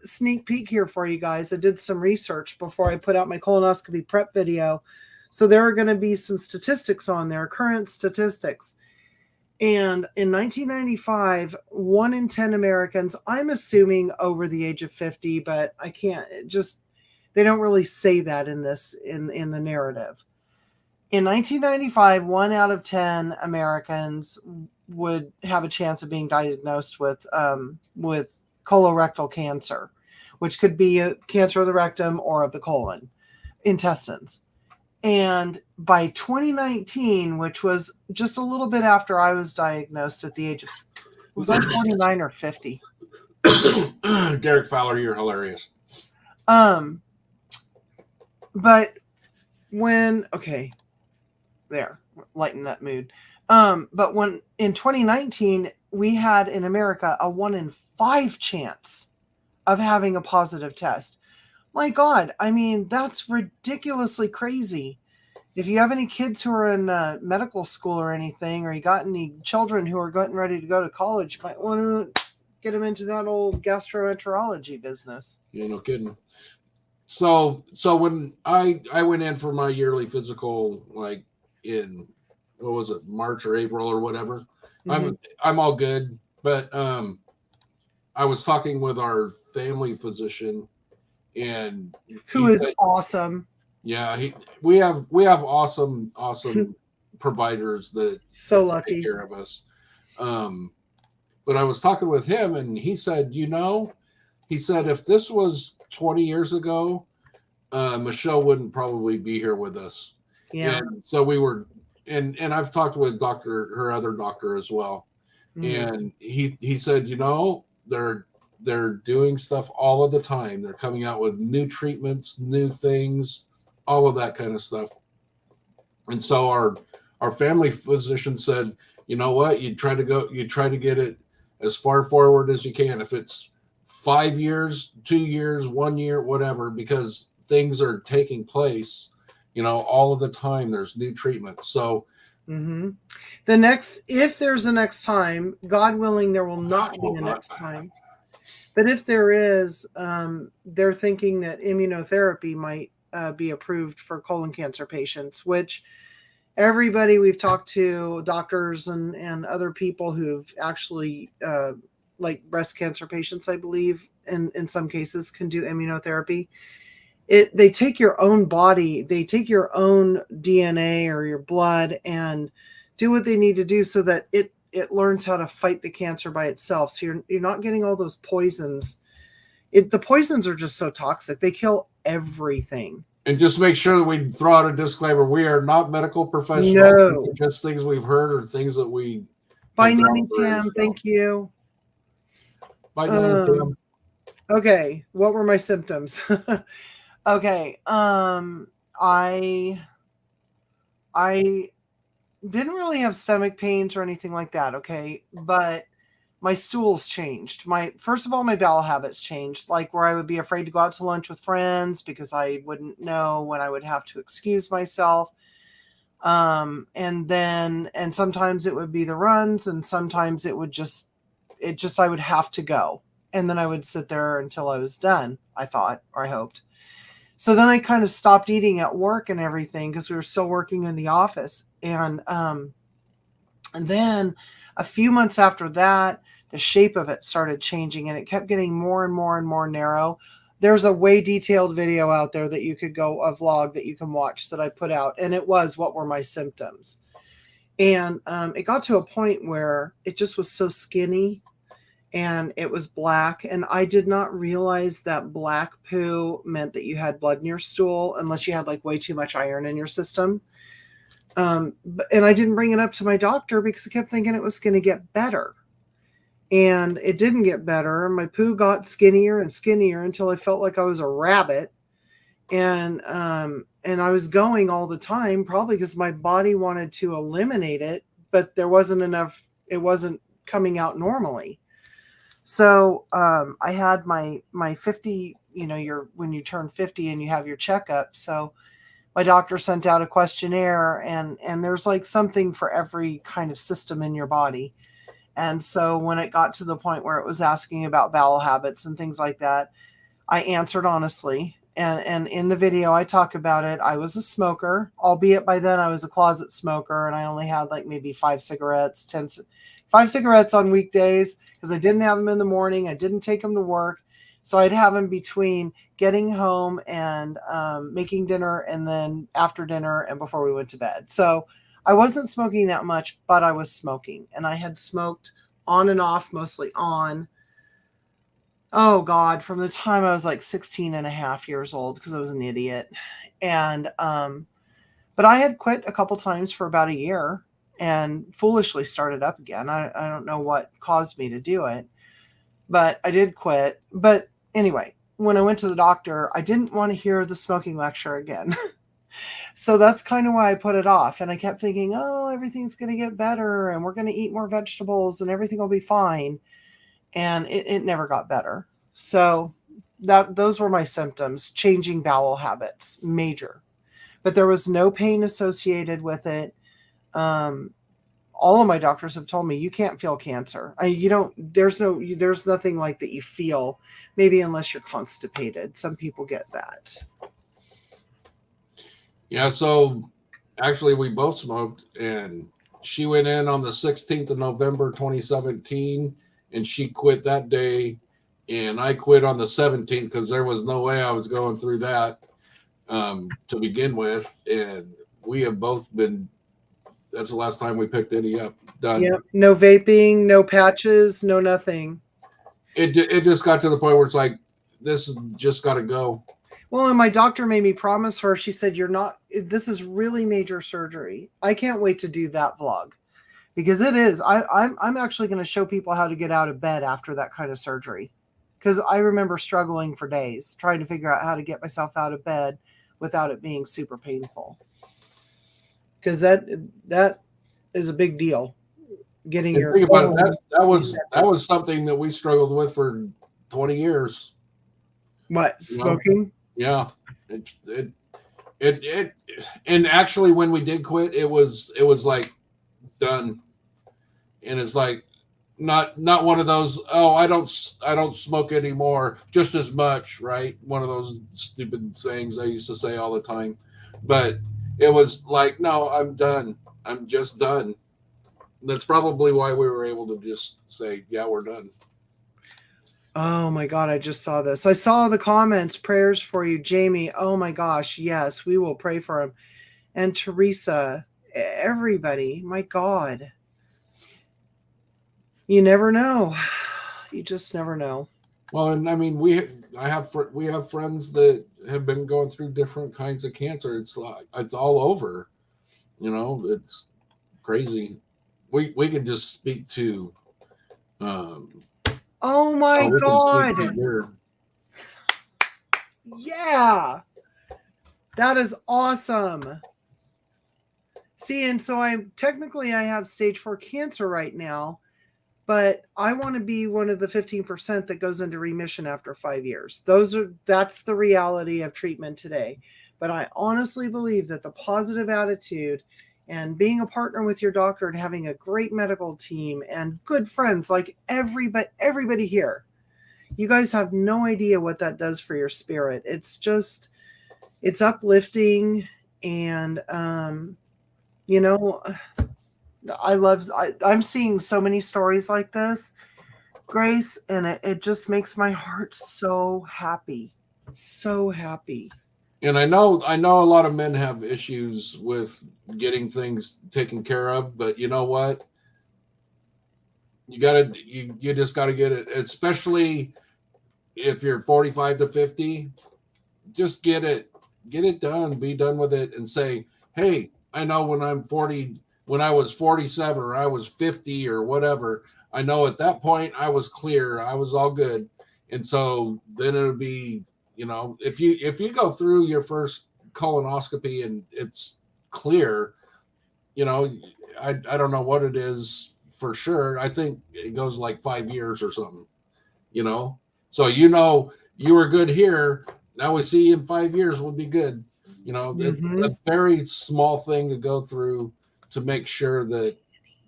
Speaker 2: Sneak peek here for you guys. I did some research before I put out my colonoscopy prep video. So there are going to be some statistics on there, current statistics. And in 1995, 1 in 10 Americans, I'm assuming over the age of 50, but I can't they don't really say that in the narrative. In 1995, 1 out of 10 Americans would have a chance of being diagnosed with colorectal cancer, which could be a cancer of the rectum or of the colon, intestines. And by 2019, which was just a little bit after I was diagnosed at the age of, was I 49 or 50?
Speaker 1: Derek Fowler, you're hilarious.
Speaker 2: But lighten that mood. But when in 2019, we had in America a 1 in 5 chance of having a positive test. My God, I mean, that's ridiculously crazy. If you have any kids who are in medical school or anything, or you got any children who are getting ready to go to college, you might want to get them into that old gastroenterology business.
Speaker 1: Yeah, no kidding. So when I went in for my yearly physical, like in, what was it, March or April or whatever, mm-hmm. I'm all good. But I was talking with our family physician, and
Speaker 2: who is awesome.
Speaker 1: Yeah, we have awesome providers that
Speaker 2: so lucky
Speaker 1: take care of us. But I was talking with him, and he said, if this was 20 years ago, Michelle wouldn't probably be here with us.
Speaker 2: Yeah.
Speaker 1: And so we were, and I've talked with her other doctor as well. Mm-hmm. And he said, they're doing stuff all of the time. They're coming out with new treatments, new things, all of that kind of stuff. And so our family physician said, you know what, you try to get it as far forward as you can. If it's 5 years, 2 years, 1 year, whatever, because things are taking place, all of the time. There's new treatments. So
Speaker 2: mm-hmm. If there's a next time, God willing, there will not be a next time. But if there is, they're thinking that immunotherapy might be approved for colon cancer patients, which everybody we've talked to, doctors and other people who've actually, like breast cancer patients, I believe, in some cases can do immunotherapy. They take your own body, they take your own DNA or your blood and do what they need to do so that it learns how to fight the cancer by itself. So you're not getting all those poisons. The poisons are just so toxic. They kill everything.
Speaker 1: And just make sure that we throw out a disclaimer. We are not medical professionals.
Speaker 2: No.
Speaker 1: Just things we've heard or things that we.
Speaker 2: Bye, Nanny Tam. Thank you.
Speaker 1: Bye, Nanny Tam.
Speaker 2: Okay, what were my symptoms? Okay, I didn't really have stomach pains or anything like that, okay? But my stools changed. First of all, my bowel habits changed, like where I would be afraid to go out to lunch with friends because I wouldn't know when I would have to excuse myself. And sometimes it would be the runs, and sometimes I would have to go. And then I would sit there until I was done, I thought, or I hoped. So then I kind of stopped eating at work and everything because we were still working in the office. And then a few months after that, the shape of it started changing and it kept getting more and more and more narrow. There's a way detailed video out there that you could go, a vlog that you can watch that I put out. And it was, what were my symptoms? And it got to a point where it just was so skinny and it was black. And I did not realize that black poo meant that you had blood in your stool unless you had like way too much iron in your system. And I didn't bring it up to my doctor because I kept thinking it was going to get better. And it didn't get better. My poo got skinnier and skinnier until I felt like I was a rabbit. And I was going all the time, probably because my body wanted to eliminate it, but there wasn't enough, it wasn't coming out normally. So I had my 50, when you turn 50 and you have your checkup. So my doctor sent out a questionnaire, and there's like something for every kind of system in your body. And so when it got to the point where it was asking about bowel habits and things like that, I answered honestly. And in the video, I talk about it. I was a smoker, albeit by then I was a closet smoker, and I only had like maybe 5 cigarettes on weekdays because I didn't have them in the morning. I didn't take them to work. So I'd have them between getting home and making dinner, and then after dinner and before we went to bed. So I wasn't smoking that much, but I was smoking. And I had smoked on and off, mostly on. Oh God, from the time I was like 16 and a half years old, because I was an idiot. And, but I had quit a couple times for about a year and foolishly started up again. I don't know what caused me to do it, but I did quit. But anyway, when I went to the doctor, I didn't want to hear the smoking lecture again. So that's kind of why I put it off. And I kept thinking, oh, everything's going to get better and we're going to eat more vegetables and everything will be fine. And it never got better. So those were my symptoms: changing bowel habits, major. But there was no pain associated with it. All of my doctors have told me you can't feel cancer. There's nothing like that you feel, maybe unless you're constipated. Some people get that.
Speaker 1: Yeah, so actually we both smoked, and she went in on the 16th of November 2017, and she quit that day, and I quit on the 17th because there was no way I was going through that to begin with. And we have both been, that's the last time we picked any up. Done.
Speaker 2: Yep. No vaping, no patches, no nothing.
Speaker 1: It just got to the point where it's like, this just got to go.
Speaker 2: Well, and my doctor made me promise her, she said, this is really major surgery. I can't wait to do that vlog because it is. I'm actually going to show people how to get out of bed after that kind of surgery. Because I remember struggling for days trying to figure out how to get myself out of bed without it being super painful. Because that is a big deal. Getting your
Speaker 1: think about it, that was something that we struggled with for 20 years.
Speaker 2: What, smoking?
Speaker 1: Yeah. It and actually when we did quit, it was like done. And it's like not one of those, oh, I don't smoke anymore just as much, right? One of those stupid sayings I used to say all the time. But it was like, no, I'm done. I'm just done. And that's probably why we were able to just say, yeah, we're done.
Speaker 2: Oh my God, I just saw this. I saw the comments, prayers for you, Jamie. Oh my gosh, yes, we will pray for him. And Teresa, everybody, my God. You never know. You just never know.
Speaker 1: Well, and I mean, we have friends that have been going through different kinds of cancer. It's like, it's all over, it's crazy. We could just speak to
Speaker 2: oh my God. Yeah, that is awesome. See, and so I have stage 4 cancer right now, but I want to be one of the 15% that goes into remission after 5 years. That's the reality of treatment today. But I honestly believe that the positive attitude and being a partner with your doctor and having a great medical team and good friends like everybody here, you guys have no idea what that does for your spirit. It's uplifting, and I'm seeing so many stories like this, Grace, and it just makes my heart so happy. So happy.
Speaker 1: And I know a lot of men have issues with getting things taken care of, but you know what? You just gotta get it, especially if you're 45 to 50. Just get it done, be done with it, and say, hey, I know when I'm 40, when I was 47 or I was 50 or whatever, I know at that point I was clear, I was all good. And so then it would be, if you go through your first colonoscopy and it's clear, I don't know what it is for sure. I think it goes like 5 years or something, so you were good here. Now we see you in 5 years, we'll be good. It's
Speaker 2: Mm-hmm.
Speaker 1: a very small thing to go through to make sure that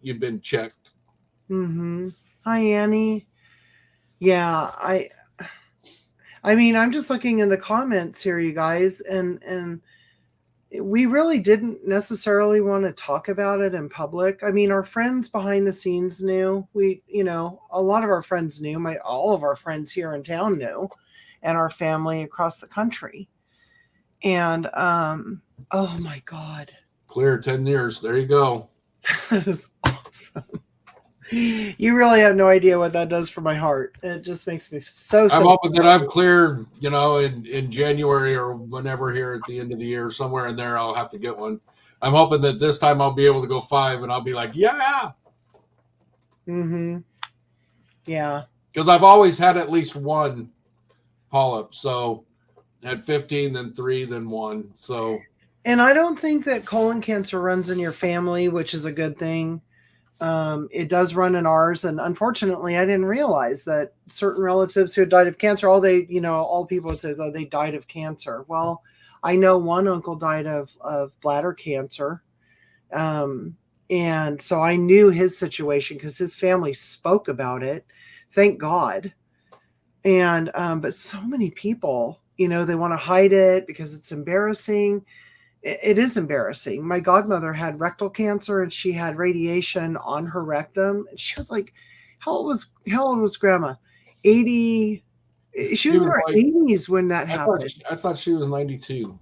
Speaker 1: you've been checked.
Speaker 2: Mm-hmm. Hi, Annie. Yeah, I mean, I'm just looking in the comments here, you guys, and we really didn't necessarily want to talk about it in public. I mean, our friends behind the scenes knew. A lot of our friends knew. All of our friends here in town knew, and our family across the country. And oh my God,
Speaker 1: Clear 10 years. There you go.
Speaker 2: that is awesome. You really have no idea what that does for my heart. It just makes me so.
Speaker 1: I'm hoping that I'm clear, in January or whenever here at the end of the year, somewhere in there, I'll have to get one. I'm hoping that this time I'll be able to go 5 and I'll be like, yeah.
Speaker 2: Mm-hmm. Yeah.
Speaker 1: Because I've always had at least one polyp. So at 15, then 3, then 1. So.
Speaker 2: And I don't think that colon cancer runs in your family, which is a good thing. It does run in ours, and unfortunately, I didn't realize that certain relatives who had died of cancer, all people would say is, "Oh, they died of cancer." Well, I know one uncle died of bladder cancer, and so I knew his situation because his family spoke about it. Thank God. And but so many people, they want to hide it because it's embarrassing. It is embarrassing. My godmother had rectal cancer and she had radiation on her rectum. And she was like, how old was grandma? 80. She was in her 80s when that happened.
Speaker 1: I thought she was 92.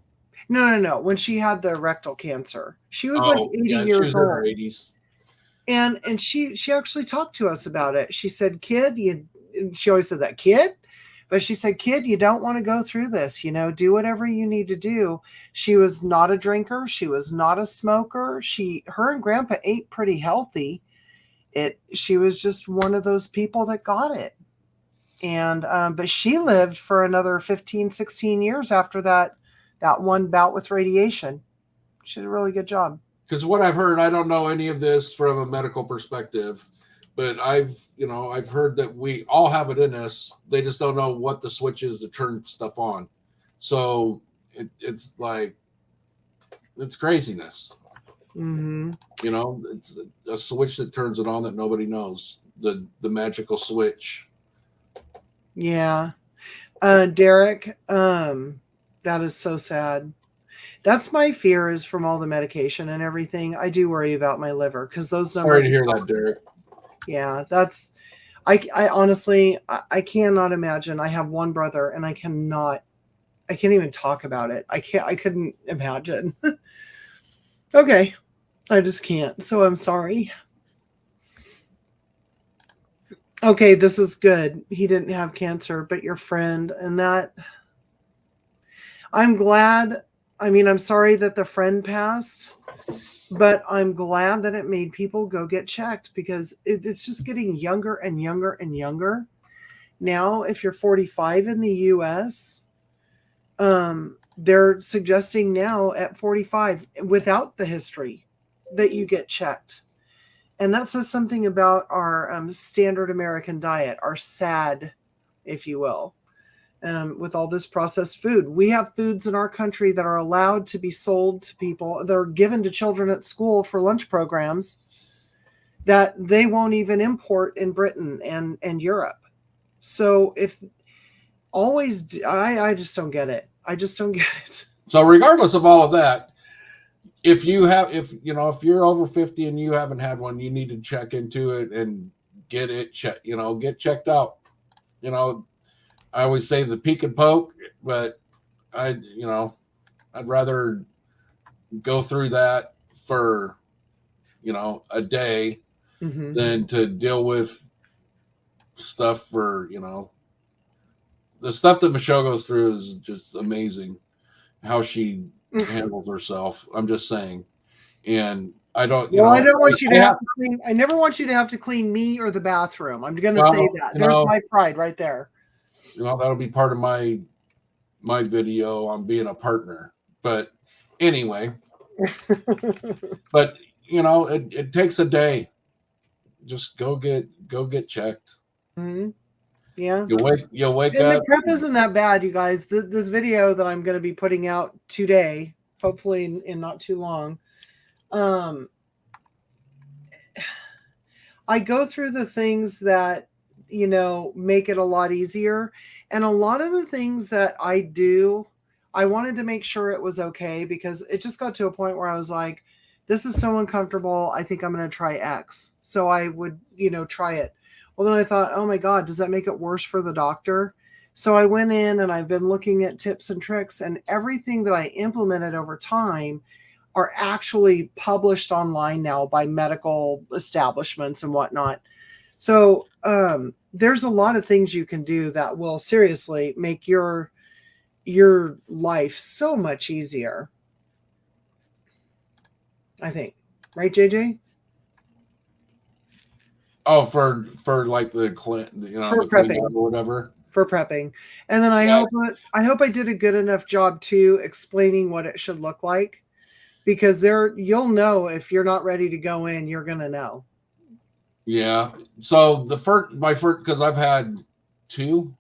Speaker 2: No. When she had the rectal cancer, she was like 80 years
Speaker 1: she was
Speaker 2: old.
Speaker 1: in her 80s.
Speaker 2: And she actually talked to us about it. She said, kid, she always said that, kid. But she said, kid, you don't want to go through this, do whatever you need to do. She was not a drinker. She was not a smoker. Her and grandpa ate pretty healthy. She was just one of those people that got it. And, but she lived for another 15, 16 years after that one bout with radiation. She did a really good job.
Speaker 1: Because what I've heard, I don't know any of this from a medical perspective, but I've heard that we all have it in us. They just don't know what the switch is to turn stuff on. So it's like, it's craziness.
Speaker 2: Mm-hmm.
Speaker 1: It's a switch that turns it on that nobody knows. The magical switch.
Speaker 2: Yeah. Derek, that is so sad. That's my fear, is from all the medication and everything. I do worry about my liver because those numbers.
Speaker 1: Sorry to hear that, Derek.
Speaker 2: Yeah, I honestly, I cannot imagine. I have one brother and I can't even talk about it. I couldn't imagine. Okay. I just can't. So I'm sorry. Okay, this is good. He didn't have cancer, but your friend, and that, I'm glad. I mean, I'm sorry that the friend passed, but I'm glad that it made people go get checked because it's just getting younger and younger and younger. Now, if you're 45 in the US, they're suggesting now at 45 without the history that you get checked. And that says something about our standard American diet, our SAD, if you will, with all this processed food. We have foods in our country that are allowed to be sold to people, that are given to children at school for lunch programs, that they won't even import in Britain and Europe. So if always, I just don't get it. I just don't get it.
Speaker 1: So regardless of all of that, if you're over 50 and you haven't had one, you need to check into it and get it checked, get checked out. I always say the peek and poke, but I'd rather go through that for, a day than to deal with stuff for, the stuff that Michelle goes through is just amazing how she handles herself. I'm just saying. And I don't,
Speaker 2: I don't want you to have to clean. I never want you to have to clean me or the bathroom. I'm going to say that. There's my pride right there.
Speaker 1: That'll be part of my video on being a partner. But anyway, but it takes a day. Just go get checked.
Speaker 2: Mm-hmm. Yeah.
Speaker 1: You'll wake
Speaker 2: and
Speaker 1: up.
Speaker 2: The prep isn't that bad, you guys. This video that I'm going to be putting out today, hopefully in not too long. I go through the things that, make it a lot easier. And a lot of the things that I do, I wanted to make sure it was okay, because it just got to a point where I was like, this is so uncomfortable. I think I'm going to try X. So I would, try it. Well, then I thought, oh my God, does that make it worse for the doctor? So I went in and I've been looking at tips and tricks, and everything that I implemented over time are actually published online now by medical establishments and whatnot. So there's a lot of things you can do that will seriously make your life so much easier, I think. Right, JJ?
Speaker 1: Oh, for like the
Speaker 2: prepping
Speaker 1: or whatever.
Speaker 2: For prepping. And then I hope I did a good enough job too explaining what it should look like, because you'll know if you're not ready to go in, you're gonna know.
Speaker 1: Yeah. So my first, because I've had two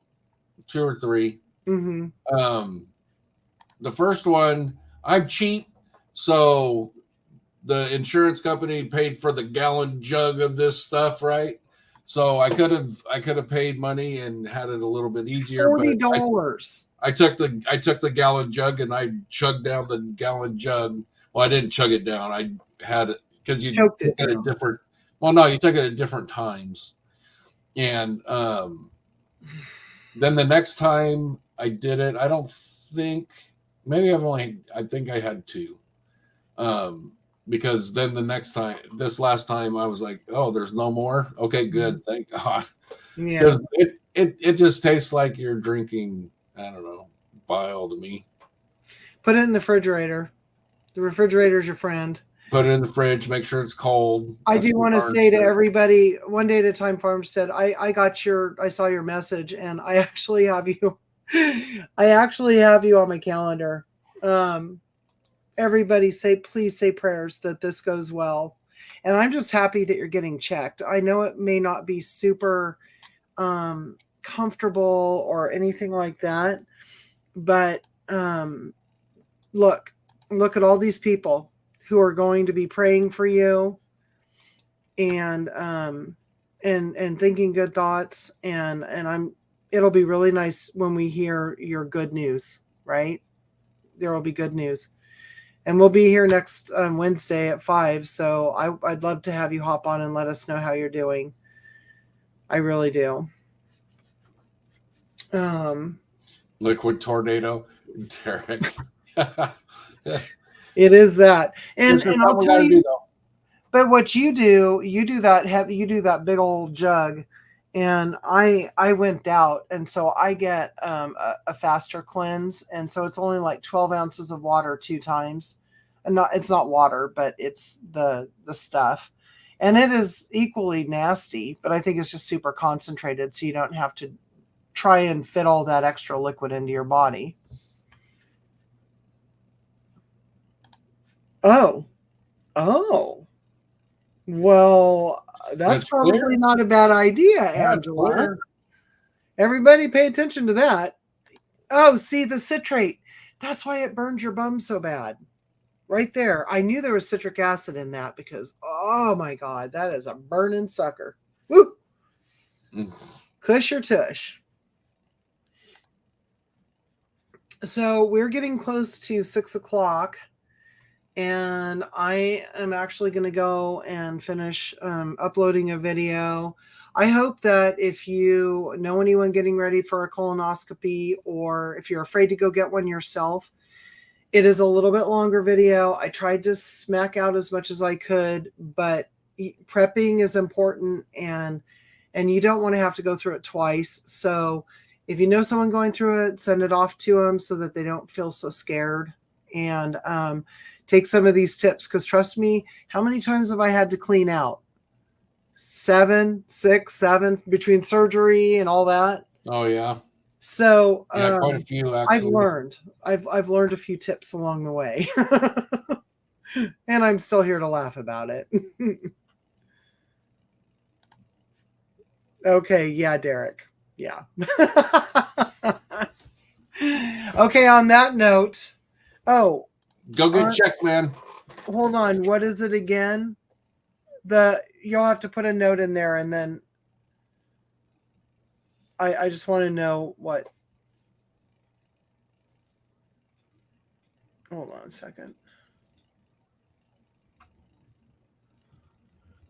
Speaker 1: or three.
Speaker 2: Mm-hmm.
Speaker 1: The first one, I'm cheap, so the insurance company paid for the gallon jug of this stuff, right? So I could have paid money and had it a little bit easier.
Speaker 2: $40.
Speaker 1: I took the gallon jug and I chugged down the gallon jug. Well, I didn't chug it down. I had it because you took it at different. Well, no, you took it at different times, and then the next time I did it, I don't think maybe I think I had two. Because then this last time I was like, oh, there's no more. Okay, good. Thank God.
Speaker 2: Yeah.
Speaker 1: Because it just tastes like you're drinking, I don't know, bile to me.
Speaker 2: Put it in the refrigerator. The refrigerator's your friend.
Speaker 1: Put it in the fridge. Make sure it's cold.
Speaker 2: I do want to say to everybody, One Day at a Time Farmstead, I saw your message, and I actually have you. I actually have you on my calendar. Everybody please say prayers that this goes well. And I'm just happy that you're getting checked. I know it may not be super comfortable or anything like that, but look at all these people who are going to be praying for you and thinking good thoughts, and it'll be really nice when we hear your good news, right? There will be good news. And we'll be here next Wednesday at 5. So I'd love to have you hop on and let us know how you're doing. I really do.
Speaker 1: Liquid tornado, Derek.
Speaker 2: It is that, and I'll tell you.
Speaker 1: Though.
Speaker 2: But what you do that big old jug, and I wimped out, and so I get a faster cleanse, and so it's only like 12 ounces of water 2 times, and it's not water, but it's the stuff, and it is equally nasty, but I think it's just super concentrated, so you don't have to try and fit all that extra liquid into your body. Oh, oh. Well, that's probably
Speaker 1: clear.
Speaker 2: not a bad idea,
Speaker 1: That's
Speaker 2: Angela.
Speaker 1: clear.
Speaker 2: Everybody pay attention to that. Oh, see the citrate. That's why it burns your bum so bad. Right there. I knew there was citric acid in that because, oh my God, that is a burning sucker. Woo! Cush or tush. So we're getting close to 6 o'clock, and I am actually going to go and finish uploading a video. I hope that if you know anyone getting ready for a colonoscopy, or if you're afraid to go get one yourself, it is a little bit longer video. I tried to smack out as much as I could, but prepping is important, and you don't want to have to go through it twice. So if you know someone going through it, send it off to them so that they don't feel so scared. And take some of these tips, because trust me, how many times have I had to clean out? 7, 6, 7 between surgery and all that.
Speaker 1: Oh yeah.
Speaker 2: So
Speaker 1: yeah, quite a few actually.
Speaker 2: I've learned a few tips along the way. And I'm still here to laugh about it. Okay, yeah, Derek. Yeah. Okay, on that note. Oh.
Speaker 1: Go get checked, man.
Speaker 2: Hold on. What is it again? You'll have to put a note in there, and then I just want to know what. Hold on a second.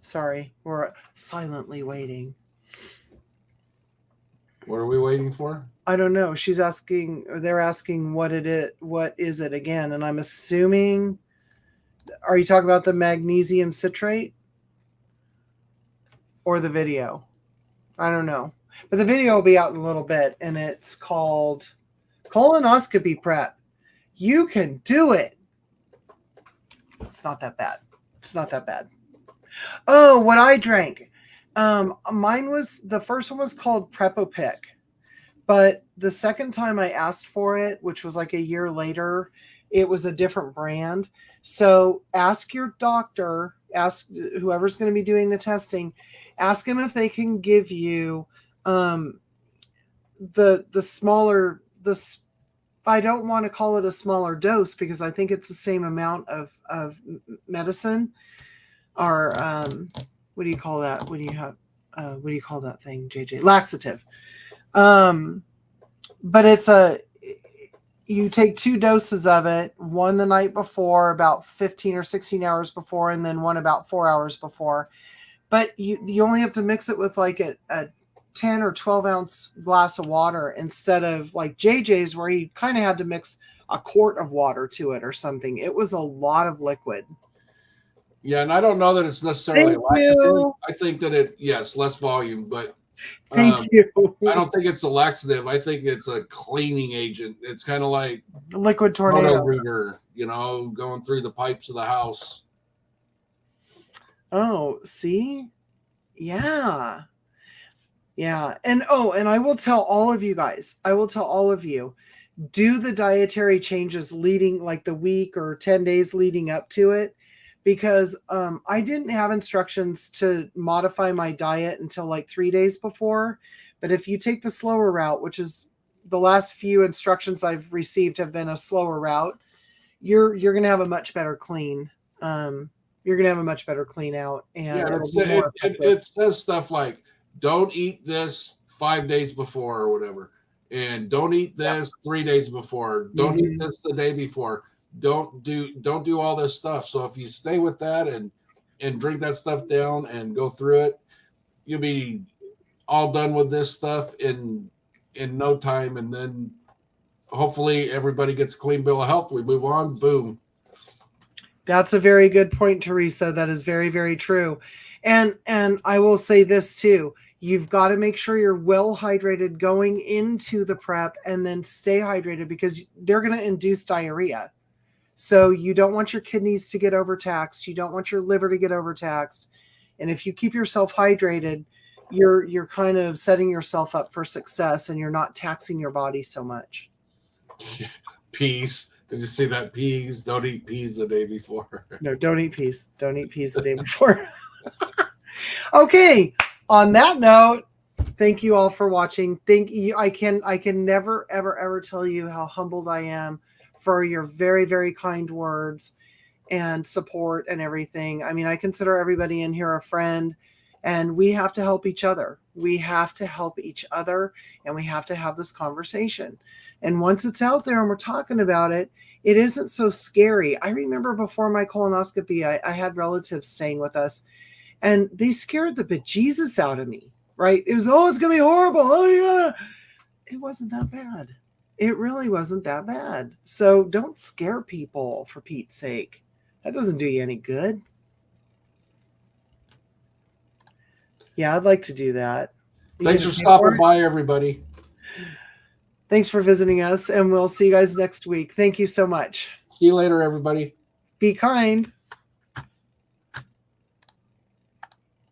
Speaker 2: Sorry, we're silently waiting.
Speaker 1: What are we waiting for?
Speaker 2: I don't know. She's asking, or they're asking what is it again? And I'm assuming, are you talking about the magnesium citrate or the video? I don't know. But the video will be out in a little bit, and it's called Colonoscopy Prep. You can do it. It's not that bad. It's not that bad. Oh, what I drank. Mine was, the first one was called Prepopic. But the second time I asked for it, which was like a year later, it was a different brand. So ask your doctor, ask whoever's going to be doing the testing, ask them if they can give you the smaller, I don't want to call it a smaller dose, because I think it's the same amount of medicine, or what do you call that? What do you call that thing, JJ? Laxative. But you take 2 doses of it, one the night before, about 15 or 16 hours before, and then one about 4 hours before. But you only have to mix it with like a 10 or 12 ounce glass of water, instead of like JJ's, where he kind of had to mix a quart of water to it or something. It was a lot of liquid.
Speaker 1: Yeah, and I don't know that it's necessarily laxative. I think that yes, less volume, but
Speaker 2: thank you.
Speaker 1: I don't think it's a laxative. I think it's a cleaning agent. It's kind of like
Speaker 2: liquid tornado
Speaker 1: rooter, going through the pipes of the house.
Speaker 2: Oh, see? Yeah. Yeah. And I will tell all of you guys, do the dietary changes leading, like the week or 10 days leading up to it, because I didn't have instructions to modify my diet until like 3 days before. But if you take the slower route, which is the last few instructions I've received have been a slower route, you're going to have a much better clean. You're going to have a much better clean out. And
Speaker 1: it says stuff like, don't eat this 5 days before or whatever. And don't eat this 3 days before. Don't eat this the day before. Don't do all this stuff. So if you stay with that and drink that stuff down and go through it, you'll be all done with this stuff in no time. And then hopefully everybody gets a clean bill of health. We move on. Boom.
Speaker 2: That's a very good point, Teresa. That is very, very true. And I will say this too. You've got to make sure you're well hydrated going into the prep, and then stay hydrated, because they're going to induce diarrhea. So you don't want your kidneys to get overtaxed. You don't want your liver to get overtaxed. And if you keep yourself hydrated, you're kind of setting yourself up for success, and you're not taxing your body so much.
Speaker 1: Peace. Did you see that peas? Don't eat peas the day before.
Speaker 2: No, don't eat peas. Don't eat peas the day before. Okay. On that note, thank you all for watching. Thank you. I can never, ever tell you how humbled I am for your very, very kind words and support and everything. I mean, I consider everybody in here a friend, and we have to help each other. We have to help each other, and we have to have this conversation. And once it's out there and we're talking about it, it isn't so scary. I remember before my colonoscopy, I had relatives staying with us, and they scared the bejesus out of me, right? It was, oh, it's going to be horrible. Oh, yeah. It wasn't that bad. It really wasn't that bad. So don't scare people, for Pete's sake. That doesn't do you any good. Yeah, I'd like to do that.
Speaker 1: Thanks for stopping by, everybody.
Speaker 2: Thanks for visiting us, and we'll see you guys next week. Thank you so much.
Speaker 1: See you later, everybody.
Speaker 2: Be kind.